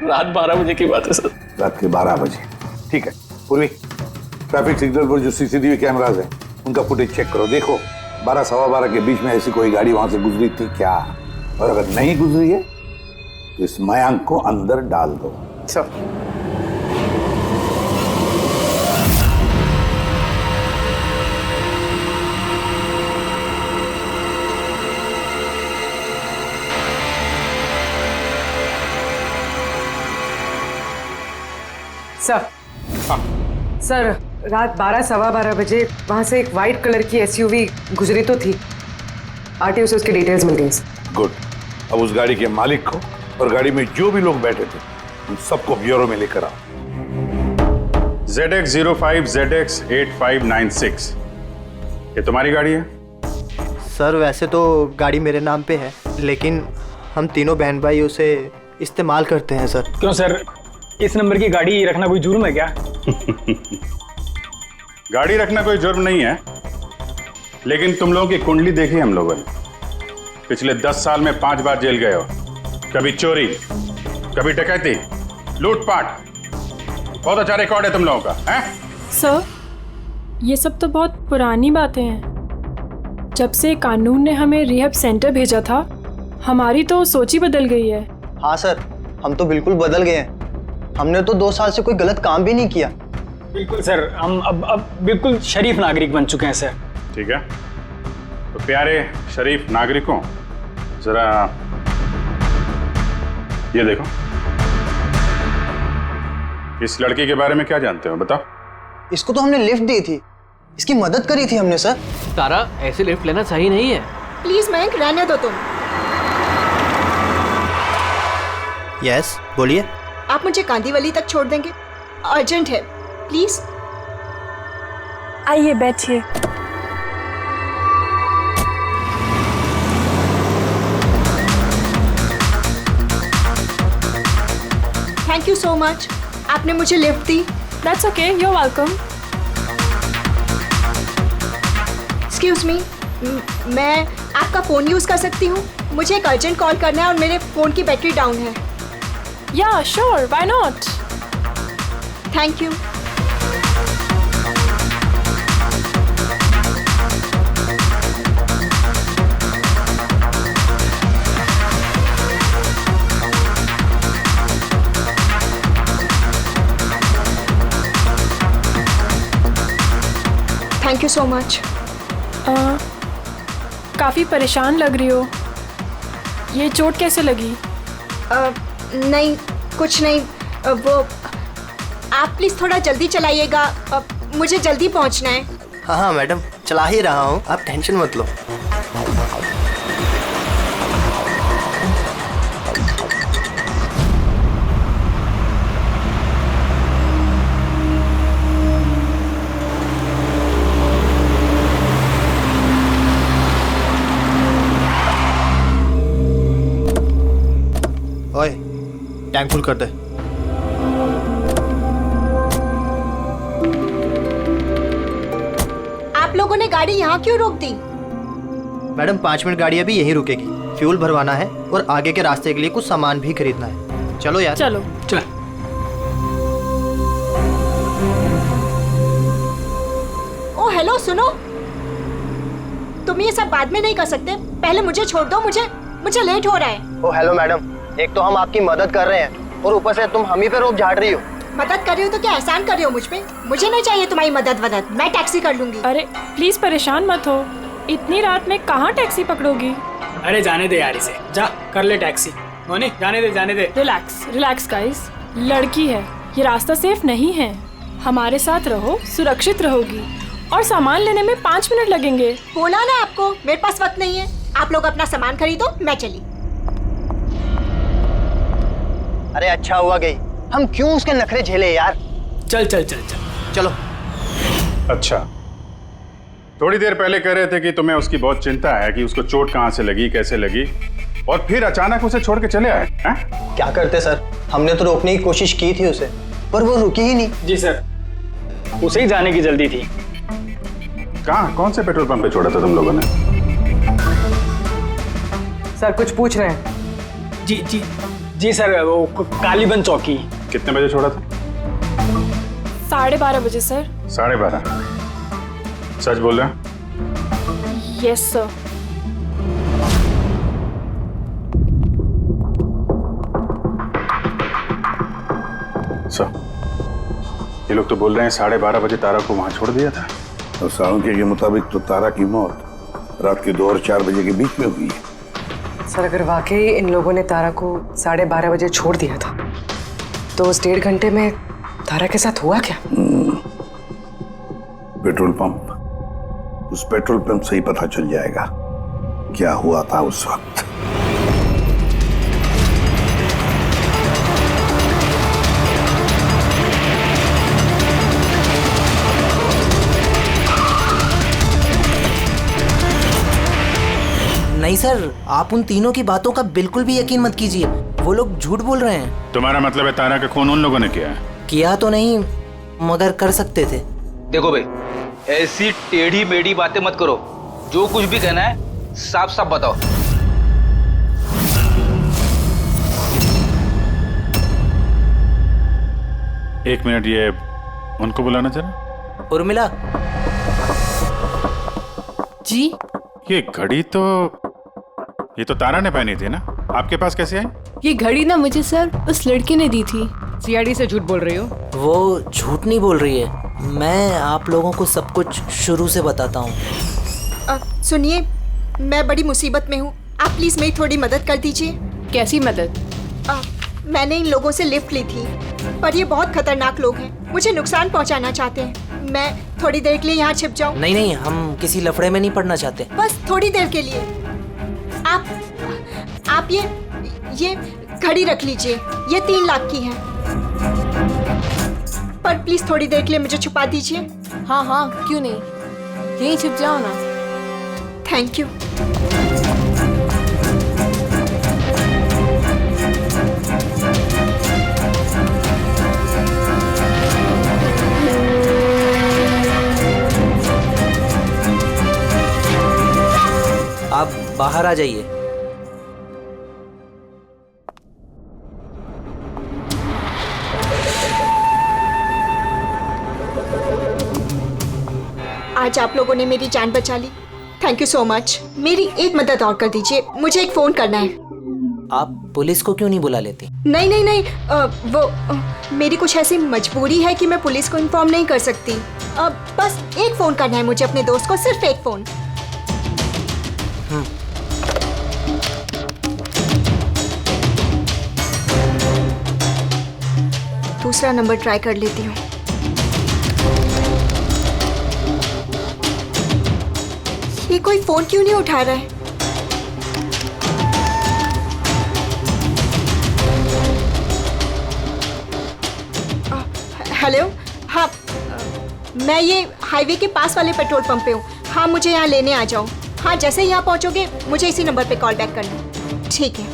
रात 12 बजे की बात है सर। रात के 12 बजे, ठीक है। पूर्वी, ट्रैफिक सिग्नल पर जो सीसीटीवी कैमराज हैं उनका फुटेज चेक करो। देखो 12 सवा 12 के बीच में ऐसी कोई गाड़ी वहां से गुजरी थी क्या? और अगर नहीं गुजरी है तो इस मयंक को अंदर डाल दो। सर, सर, रात 12 सवा 12 बजे वहाँ से एक वाइट कलर की एसयूवी गुजरी तो थी। आरटीओ से उसकी डिटेल्स मिल गई। गुड। अब उस गाड़ी के मालिक को और गाड़ी में जो भी लोग बैठे थे उन सबको ब्यूरो में लेकर आओ। ZX05 ZX8596, ये तुम्हारी गाड़ी है? सर वैसे तो गाड़ी मेरे नाम पे है, लेकिन हम तीनों बहन भाई उसे इस्तेमाल करते हैं सर। क्यों सर, इस नंबर की गाड़ी रखना कोई जुर्म है क्या? गाड़ी रखना कोई जुर्म नहीं है, लेकिन तुम लोगों की कुंडली देखी हम लोगों ने। पिछले 10 साल में 5 बार जेल गए हो। कभी चोरी, कभी डकैती, लूटपाट। बहुत अच्छा रिकॉर्ड है तुम लोगों का, हैं? सर, ये सब तो बहुत पुरानी बातें हैं। जब से कानून ने हमें रिहैब सेंटर भेजा था, हमारी तो सोच ही बदल गई है। हाँ सर, हम तो बिल्कुल बदल गए हैं। हमने तो 2 साल से कोई गलत काम भी नहीं किया। बिल्कुल सर, हम अब बिल्कुल शरीफ नागरिक बन चुके हैं सर। ठीक है, तो प्यारे शरीफ नागरिकों, जरा ये देखो। इस लड़की के बारे में क्या जानते हो, बताओ। इसको तो हमने लिफ्ट दी थी, इसकी मदद करी थी हमने सर। तारा, ऐसे लिफ्ट लेना सही नहीं है। प्लीज मयंक, रहने दो तुम। यस, बोलिए। आप मुझे कांदीवली तक छोड़ देंगे? अर्जेंट है, प्लीज। आइए बैठिए। थैंक यू सो मच, आपने मुझे लिफ्ट दी। That's okay, you are welcome. Excuse me, मैं आपका फ़ोन यूज़ कर सकती हूँ? मुझे एक अर्जेंट कॉल करना है और मेरे फ़ोन की बैटरी डाउन है। या sure, why not. Thank you. Thank you so much. काफ़ी परेशान लग रही हो। ये चोट कैसे लगी? नहीं, कुछ नहीं। वो आप प्लीज़ थोड़ा जल्दी चलाइएगा, मुझे जल्दी पहुंचना है। हाँ हाँ मैडम, चला ही रहा हूँ, आप टेंशन मत लो। ओए, टैंक फुल कर दे। आप लोगों ने गाड़ी यहाँ क्यों रोक दी? मैडम 5 मिनट गाड़ी अभी यहीं रुकेगी, फ्यूल भरवाना है और आगे के रास्ते के लिए कुछ सामान भी खरीदना है। चलो यार। चलो चल। ओ हेलो, सुनो, तुम ये सब बाद में नहीं कर सकते, पहले मुझे छोड़ दो, मुझे लेट हो रहा है। ओ हेलो मैडम, एक तो हम आपकी मदद कर रहे हैं और ऊपर से तुम हम ही पे रोक झाड़ रही हो। मदद कर रही हो तो क्या एहसान कर रही हो मुझ पे? मुझे नहीं चाहिए तुम्हारी मदद, मैं टैक्सी कर लूंगी। अरे प्लीज परेशान मत हो, इतनी रात में कहाँ टैक्सी पकड़ोगी? अरे जाने दे यार इसे, जा कर ले टैक्सी। मोनी जाने दे। रिलैक्स गाइस, लड़की है, ये रास्ता सेफ नहीं है। हमारे साथ रहो, सुरक्षित रहोगी और सामान लेने में 5 मिनट लगेंगे। बोला ना आपको, मेरे पास वक्त नहीं है। आप लोग अपना सामान खरीदो, मैं चली। अरे अच्छा हुआ गई, हम क्यों उसके नखरे झेले यार। चल चलो। अच्छा, थोड़ी देर पहले कह रहे थे कि तुम्हें उसकी बहुत चिंता है कि उसको चोट कहाँ से लगी, कैसे लगी, और फिर अचानक उसे छोड़ के चले आए हैं? क्या करते सर, हमने तो रोकने की कोशिश की थी उसे, पर वो रुकी ही नहीं। जी सर, उसे ही जाने की जल्दी थी। कहाँ, कौन से पेट्रोल पंप पे छोड़ा था तुम लोगों ने? सर कुछ पूछ रहे हैं? जी सर, वो कालीबंद चौकी। कितने बजे छोड़ा था? 12:30 बजे सर। 12:30? सच बोल रहे हैं? Yes sir. सर, ये लोग तो बोल रहे हैं 12:30 बजे तारा को वहां छोड़ दिया था। और सालुंके के मुताबिक तो तारा की मौत रात के 2 और 4 बजे के बीच में हुई है। सर अगर वाकई इन लोगों ने तारा को 12:30 बजे छोड़ दिया था तो उस 1.5 घंटे में तारा के साथ हुआ क्या? पेट्रोल पंप, उस पेट्रोल पंप से ही पता चल जाएगा क्या हुआ था उस वक्त। नहीं सर, आप उन तीनों की बातों का बिल्कुल भी यकीन मत कीजिए, वो लोग झूठ बोल रहे हैं। तुम्हारा मतलब है तारा का खून उन लोगों ने किया है? किया तो नहीं, मगर कर सकते थे। देखो भाई, ऐसी टेढ़ी मेढ़ी बातें मत करो, जो कुछ भी कहना है साफ साफ बताओ। एक मिनट, ये उनको बुलाना जरा। उर्मिला जी। ये घड़ी तो, ये तो तारा ने पहनी थी ना, आपके पास कैसे आई? ये घड़ी ना मुझे सर उस लड़की ने दी थी। सीआईडी से झूठ बोल रही हो? वो झूठ नहीं बोल रही है, मैं आप लोगों को सब कुछ शुरू से बताता हूँ। सुनिए, मैं बड़ी मुसीबत में हूँ, आप प्लीज मेरी थोड़ी मदद कर दीजिए। कैसी मदद? मैंने इन लोगों से लिफ्ट ली थी, पर ये बहुत खतरनाक लोग हैं, मुझे नुकसान पहुंचाना चाहते हैं। मैं थोड़ी देर के लिए यहाँ छिप जाऊँ? नहीं, हम किसी लफड़े में नहीं पड़ना चाहते। बस थोड़ी देर के लिए। आप ये घड़ी रख लीजिए, ये 3 लाख की है, पर प्लीज थोड़ी देर के लिए मुझे छुपा दीजिए। हाँ, क्यों नहीं, यहीं छिप जाओ ना। Thank you. आप बाहर आ जाइए। आज आप लोगों ने मेरी जान बचा ली, थैंक यू सो मच। मेरी एक मदद और कर दीजिए, मुझे एक फोन करना है। आप पुलिस को क्यों नहीं बुला लेती? नहीं, वो मेरी कुछ ऐसी मजबूरी है कि मैं पुलिस को इन्फॉर्म नहीं कर सकती। बस एक फोन करना है मुझे अपने दोस्त को, सिर्फ एक फोन। दूसरा नंबर ट्राई कर लेती हूँ। ये कोई फोन क्यों नहीं उठा रहा है? हेलो, हाँ, मैं ये हाईवे के पास वाले पेट्रोल पंप पे हूँ। हाँ, मुझे यहाँ लेने आ जाओ। हाँ, जैसे ही यहाँ पहुँचोगे मुझे इसी नंबर पे कॉल बैक करना। ठीक है।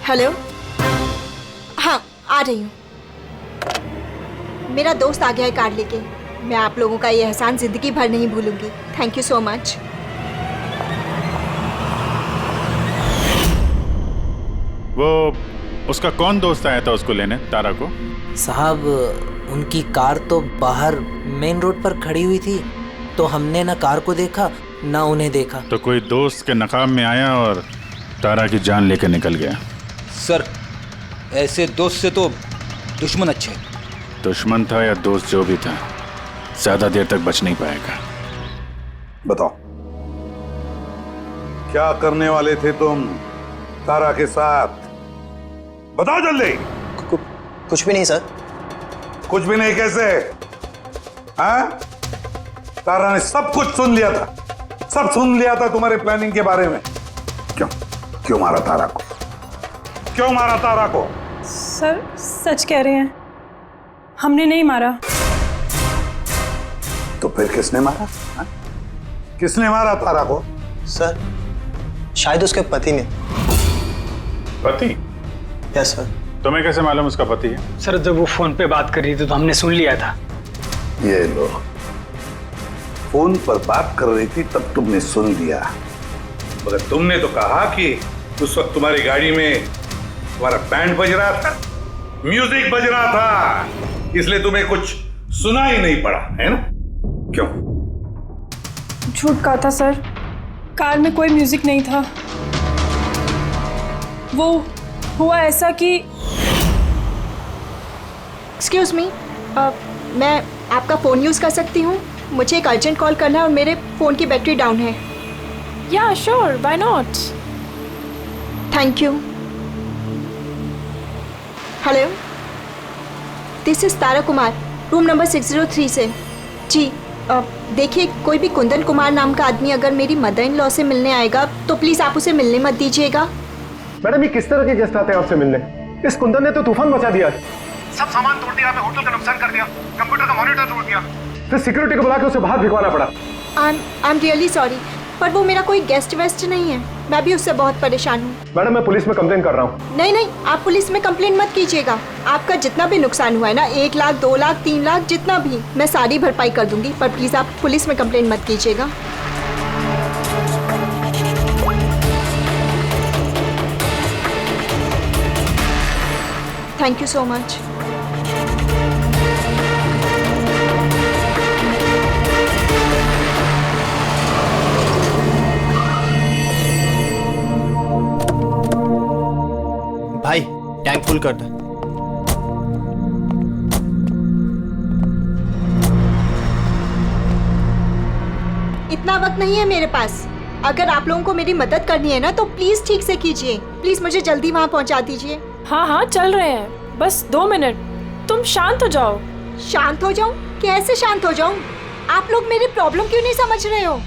हेलो, हाँ, आ रही हूँ। मेरा दोस्त आ गया है कार लेके। मैं आप लोगों का ये एहसान जिंदगी भर नहीं भूलूंगी। Thank you so much. वो उसका कौन दोस्त आया था उसको लेने, तारा को? साहब, उनकी कार तो बाहर मेन रोड पर खड़ी हुई थी, तो हमने ना कार को देखा ना उन्हें देखा। तो कोई दोस्त के नकाब में आया और तारा की जान लेकर निकल गया। सर, ऐसे दोस्त से तो दुश्मन अच्छे। दुश्मन था या दोस्त, जो भी था, ज्यादा देर तक बच नहीं पाएगा। बताओ, क्या करने वाले थे तुम तारा के साथ? बताओ जल्दी। कुछ भी नहीं सर। कुछ भी नहीं कैसे? हाँ? तारा ने सब कुछ सुन लिया था, सब सुन लिया था तुम्हारे प्लानिंग के बारे में। क्यों मारा तारा को? क्यों मारा तारा को? सर, सच कह रहे हैं, हमने नहीं मारा। तो फिर किसने मारा? हा? किसने मारा तारा को? सर, शायद उसके पति ने। पति? Yes sir. तुम्हें कैसे मालूम उसका पति है? सर, जब वो फोन पे बात कर रही थी तो हमने सुन लिया था। ये लो, फोन पर बात कर रही थी तब तुमने सुन लिया, मगर तुमने तो कहा कि उस वक्त तुम्हारी गाड़ी में तुम्हारा बैंड बज रहा था, म्यूजिक बज रहा था, इसलिए तुम्हें कुछ सुना ही नहीं पड़ा, है ना? क्यों? झूठ कहा था सर, कार में कोई म्यूजिक नहीं था। वो हुआ ऐसा कि एक्सक्यूज मी, मैं आपका फ़ोन यूज़ कर सकती हूँ? मुझे एक अर्जेंट कॉल करना है और मेरे फ़ोन की बैटरी डाउन है। या sure, why not. Thank you. Hello, this is Tara Kumar, room number 603 से। जी, देखिए, कोई भी कुंदन कुमार नाम का आदमी अगर मेरी मदर इन लॉ से मिलने आएगा तो प्लीज़ आप उसे मिलने मत दीजिएगा। मैडम, ये किस तरह के गेस्ट आते हैं आपसे मिलने? इस कुंदन ने तो तूफान मचा दिया। सब सामान तोड़ दिया, होटल का नुकसान कर दिया, कंप्यूटर का मॉनिटर तोड़ दिया। फिर सिक्योरिटी को बुला के उसे बाहर भिगवाना पड़ा। आई एम रियली सॉरी, पर वो मेरा कोई गेस्ट वेस्ट नहीं है। मैं भी उससे बहुत परेशान हूँ। मैडम, मैं पुलिस में कंप्लेन कर रहा हूँ। नहीं नहीं, आप पुलिस में कंप्लेन मत कीजिएगा। आपका जितना भी नुकसान हुआ है ना, 1 लाख, 2 लाख, 3 लाख, जितना भी, मैं सारी भरपाई कर दूंगी, पर प्लीज़ आप पुलिस में कंप्लेन मत कीजिएगा। Thank you so much. भाई, टैंक फुल कर दे। इतना वक्त नहीं है मेरे पास। अगर आप लोगों को मेरी मदद करनी है ना तो प्लीज ठीक से कीजिए। प्लीज मुझे जल्दी वहाँ पहुँचा दीजिए। हाँ हाँ, चल रहे हैं, बस 2 मिनट। तुम शांत हो जाओ। शांत हो जाऊं? कैसे शांत हो जाऊं? आप लोग मेरी प्रॉब्लम क्यों नहीं समझ रहे हो?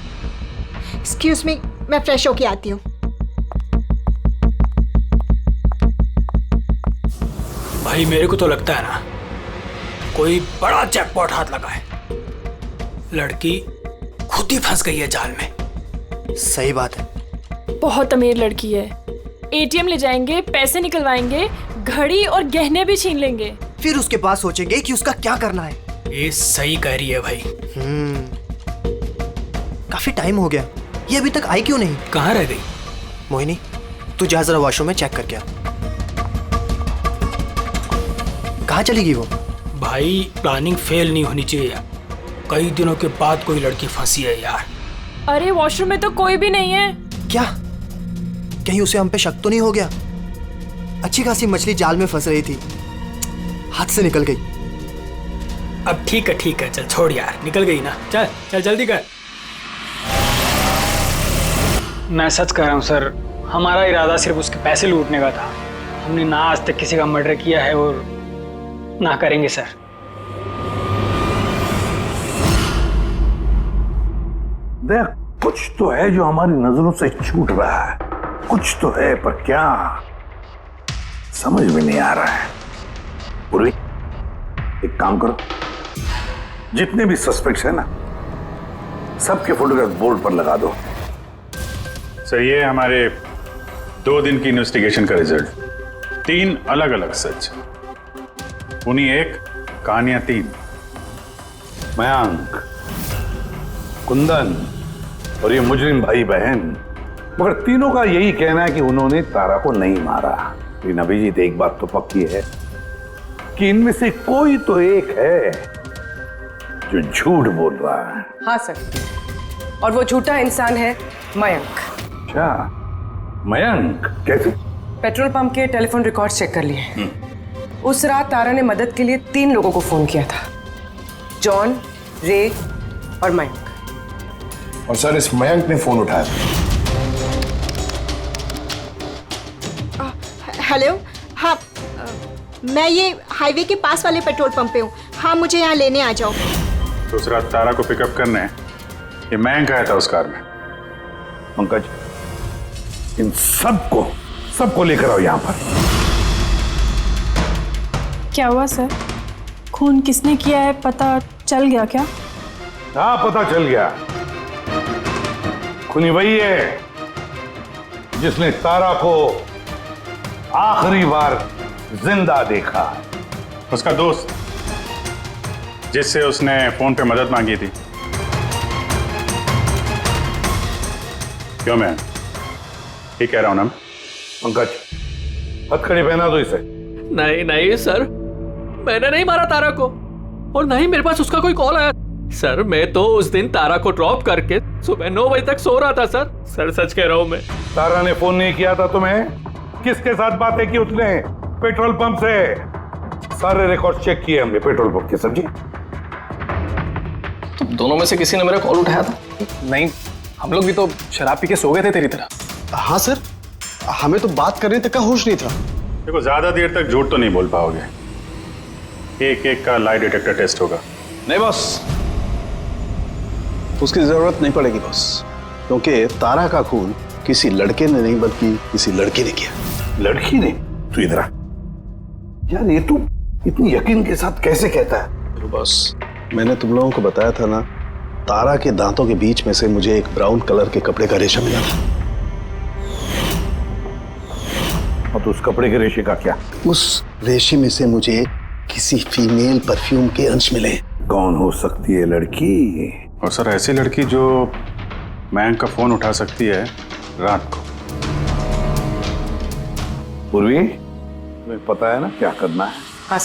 एक्सक्यूज मी, मैं फ्रेश होके आती हूँ। भाई, मेरे को तो लगता है ना, कोई बड़ा जैकपॉट हाथ लगा है। लड़की खुद ही फंस गई है जाल में। सही बात है। बहुत अमीर लड़की है। एटीएम ले जाएंगे, पैसे निकलवाएंगे, घड़ी और गहने भी छीन लेंगे। फिर उसके बाद सोचेंगे कि उसका क्या करना है। ये सही कह रही है भाई। काफी टाइम हो गया, ये अभी तक आई क्यों नहीं? कहाँ रह गई? मोहिनी, तू जा जरा वॉशरूम में चेक करके आ। कहाँ चली गई वो? भाई, प्लानिंग फेल नहीं होनी चाहिए यार। कई दिनों के बाद कोई लड़की फंसी है यार। अरे वॉशरूम में तो कोई भी नहीं है। क्या? कहीं उसे हम पे शक तो नहीं हो गया? अच्छी खासी मछली जाल में फंस रही थी, हाथ से निकल गई। अब ठीक है, चल छोड़ यार, निकल गई ना, चल चल जल्दी कर। मैं सच कह रहा हूँ सर, हमारा इरादा सिर्फ उसके पैसे लूटने का था। हमने ना आज तक किसी का मर्डर किया है और ना करेंगे सर। देख, कुछ तो है जो हमारी नजरों से छूट रहा है, कुछ तो है, पर क्या समझ में नहीं आ रहा है। पूरी एक काम करो, जितने भी सस्पेक्ट्स हैं ना, सबके फोटोग्राफ बोर्ड पर लगा दो। सर, ये हमारे 2 दिन की इन्वेस्टिगेशन का रिजल्ट। 3 अलग अलग सच, उन्हीं एक कहानियां 3। मयंक, कुंदन और ये मुजरिम भाई बहन, मगर तीनों का यही कहना है कि उन्होंने तारा को नहीं मारा। लेकिन अभिजीत, एक बात तो पक्की है कि इनमें से कोई तो एक है जो झूठ बोल रहा है। हाँ सर, और वो झूठा इंसान है मयंक। अच्छा, मयंक कैसे? पेट्रोल पंप के टेलीफोन रिकॉर्ड चेक कर लिए। उस रात तारा ने मदद के लिए 3 लोगों को फोन किया था, जॉन, रे और मयंक। और सर, इस मयंक ने फोन उठाया। हेलो, हाँ, मैं ये हाईवे के पास वाले पेट्रोल पंप पे हूँ। हाँ, मुझे यहाँ लेने आ जाओ। तो उस रात तारा को पिकअप करने ये मयंक आया था उस कार में। पंकज, इन सबको लेकर आओ यहाँ पर। क्या हुआ सर? खून किसने किया है पता चल गया क्या? हाँ, पता चल गया। खूनी वही है जिसने तारा को आखिरी बार जिंदा देखा। उसका दोस्त, जिससे उसने फोन पे मदद मांगी थी। क्यों, मैं ठीक कह रहा हूं ना? पंकज, हथकड़ी पहना दो इसे। नहीं सर, मैंने नहीं मारा तारा को, और नहीं मेरे पास उसका कोई कॉल आया। सर, मैं तो उस दिन तारा को ड्रॉप करके सुबह 9 बजे तक सो रहा था सर सच कह रहा हूं मैं। तारा ने फोन नहीं किया था तुम्हें? किसके साथ बातें की उसने? पेट्रोल पंप से। सारे रिकॉर्ड चेक किए हमने पेट्रोल पंप के। समझे? तो दोनों में से किसी ने मेरा कॉल उठाया था? नहीं, हम लोग भी तो शराब पी के सो गए थे तेरी तरह। हाँ सर, हमें तो बात करने तक का होश नहीं था। देखो, ज्यादा देर तक झूठ तो नहीं बोल पाओगे। एक का लाई डिटेक्टर टेस्ट होगा। नहीं बॉस, उसकी जरूरत नहीं पड़ेगी बॉस, क्योंकि तारा का खून किसी लड़के ने नहीं बल्कि किसी लड़की ने किया। लड़की ने? तू इधर आ यार, ये तू इतनी यकीन के साथ कैसे कहता है? तो बॉस, मैंने तुम लोगों को बताया था ना, तारा के दांतों के बीच में से मुझे एक ब्राउन कलर के कपड़े का रेशा मिला था। और तो उस कपड़े के रेशे का क्या? उस रेशे में से मुझे किसी फीमेल परफ्यूम के अंश मिले। कौन हो सकती है लड़की? और सर, ऐसी लड़की जो मयंक का फोन उठा सकती है रात को। पूर्वी, तुम्हें पता है ना क्या करना है? हाँ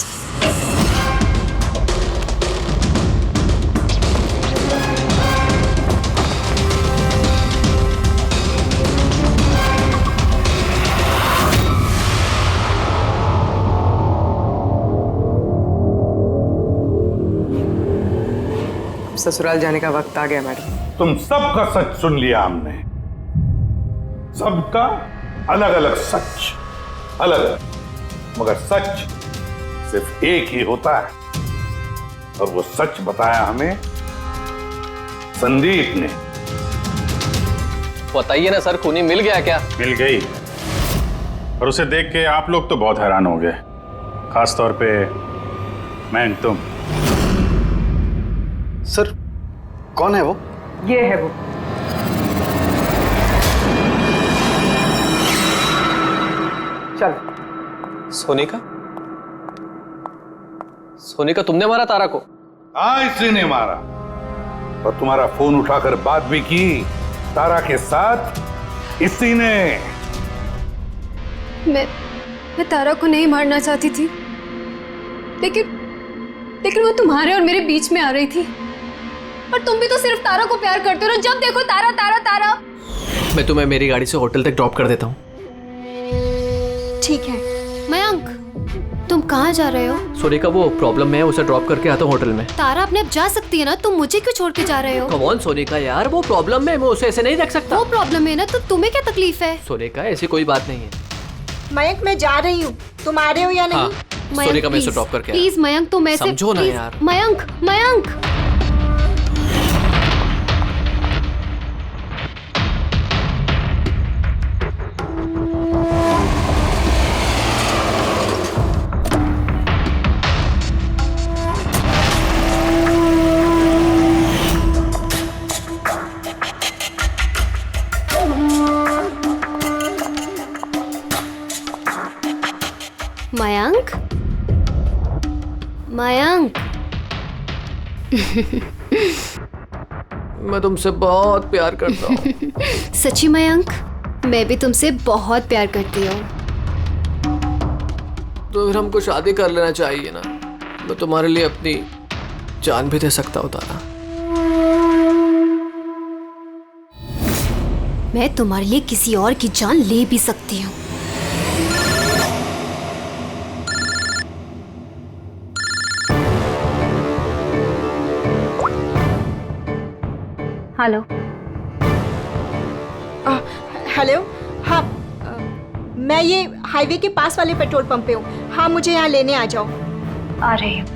ससुराल जाने का वक्त आ गया मैडम। तुम सबका सच सुन लिया हमने, सबका अलग अलग सच, अलग, मगर सच सिर्फ एक ही होता है, और वो सच बताया हमें संदीप ने। बताइए ना सर, खूनी मिल गया क्या? मिल गई, और उसे देख के आप लोग तो बहुत हैरान हो गए, खास तौर पे मैं। तुम सर, कौन है वो? ये है वो। चल। सोनिका, तुमने मारा तारा को? हाँ, इसी ने मारा, और तुम्हारा फोन उठाकर बात भी की तारा के साथ इसी ने। मैं तारा को नहीं मारना चाहती थी, लेकिन वो तुम्हारे और मेरे बीच में आ रही थी, और तुम भी तो सिर्फ तारा को प्यार करते हो, जब देखो तारा तारा तारा। मैं तुम्हें मेरी गाड़ी से होटल तक ड्रॉप कर देता हूँ। ठीक है। मयंक, तुम कहाँ जा रहे हो? सोनिका वो प्रॉब्लम में है, उसे ड्रॉप करके आता हूँ होटल में। तारा अपने आप जा सकती है ना, तुम मुझे क्यों छोड़ के जा रहे हो? कम ऑन सोनिका यार, वो प्रॉब्लम में, मैं उसे ऐसे नहीं रख सकता। वो प्रॉब्लम है ना, तो तुम्हें क्या तकलीफ है? सोनिका ऐसी कोई बात नहीं है। मयंक मैं जा रही हूँ, तुम आ रहे हो या नहीं? हाँ, सोनिका मैं उसे ड्रॉप करके प्लीज मयंक, तुम ऐसे समझो ना please, यार। मयंक मयंक मयंक मयंक मैं तुमसे बहुत प्यार करता हूँ। सच्ची मयंक, मैं भी तुमसे बहुत प्यार करती हूँ। तो फिर हमको शादी कर लेना चाहिए ना, मैं तुम्हारे लिए अपनी जान भी दे सकता हूँ तारा। मैं तुम्हारे लिए किसी और की जान ले भी सकती हूँ। हेलो। हेलो। हाँ, मैं ये हाईवे के पास वाले पेट्रोल पंप पे हूँ। हाँ, मुझे यहाँ लेने आ जाओ। आ रही हूँ।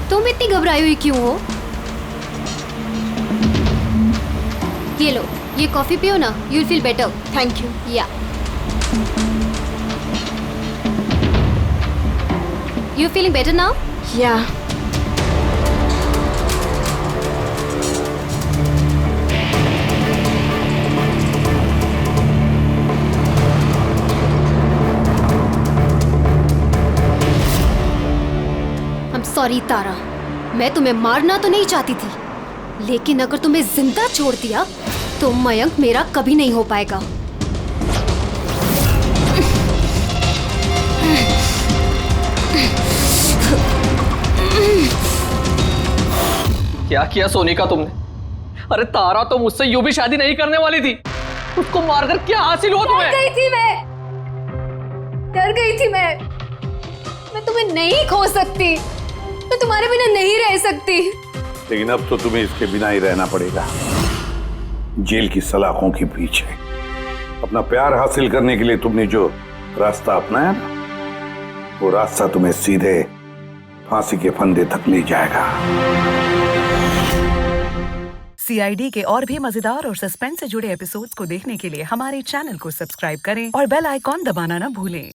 तुम इतनी घबराई हुई क्यों हो? ये लो, ये कॉफी पियो ना, you'll feel better. Thank you. Yeah. You feeling better now? Yeah. I'm sorry तारा, मैं तुम्हें मारना तो नहीं चाहती थी, लेकिन अगर तुम्हें जिंदा छोड़ दिया तो मयंक मेरा कभी नहीं हो पाएगा। क्या किया सोनिका तुमने? अरे तारा तो मुझसे यूं भी शादी नहीं करने वाली थी, उसको मारकर क्या हासिल हुआ तुम्हें? डर गई थी मैं तुम्हें नहीं खो सकती, मैं तुम्हारे बिना नहीं रह सकती। लेकिन अब तो तुम्हें इसके बिना ही रहना पड़ेगा, जेल की सलाखों के पीछे। अपना प्यार हासिल करने के लिए तुमने जो रास्ता अपनाया ना, वो रास्ता तुम्हें सीधे फांसी के फंदे तक ले जाएगा। CID के और भी मजेदार और सस्पेंस से जुड़े एपिसोड्स को देखने के लिए हमारे चैनल को सब्सक्राइब करें और बेल आइकॉन दबाना ना भूलें।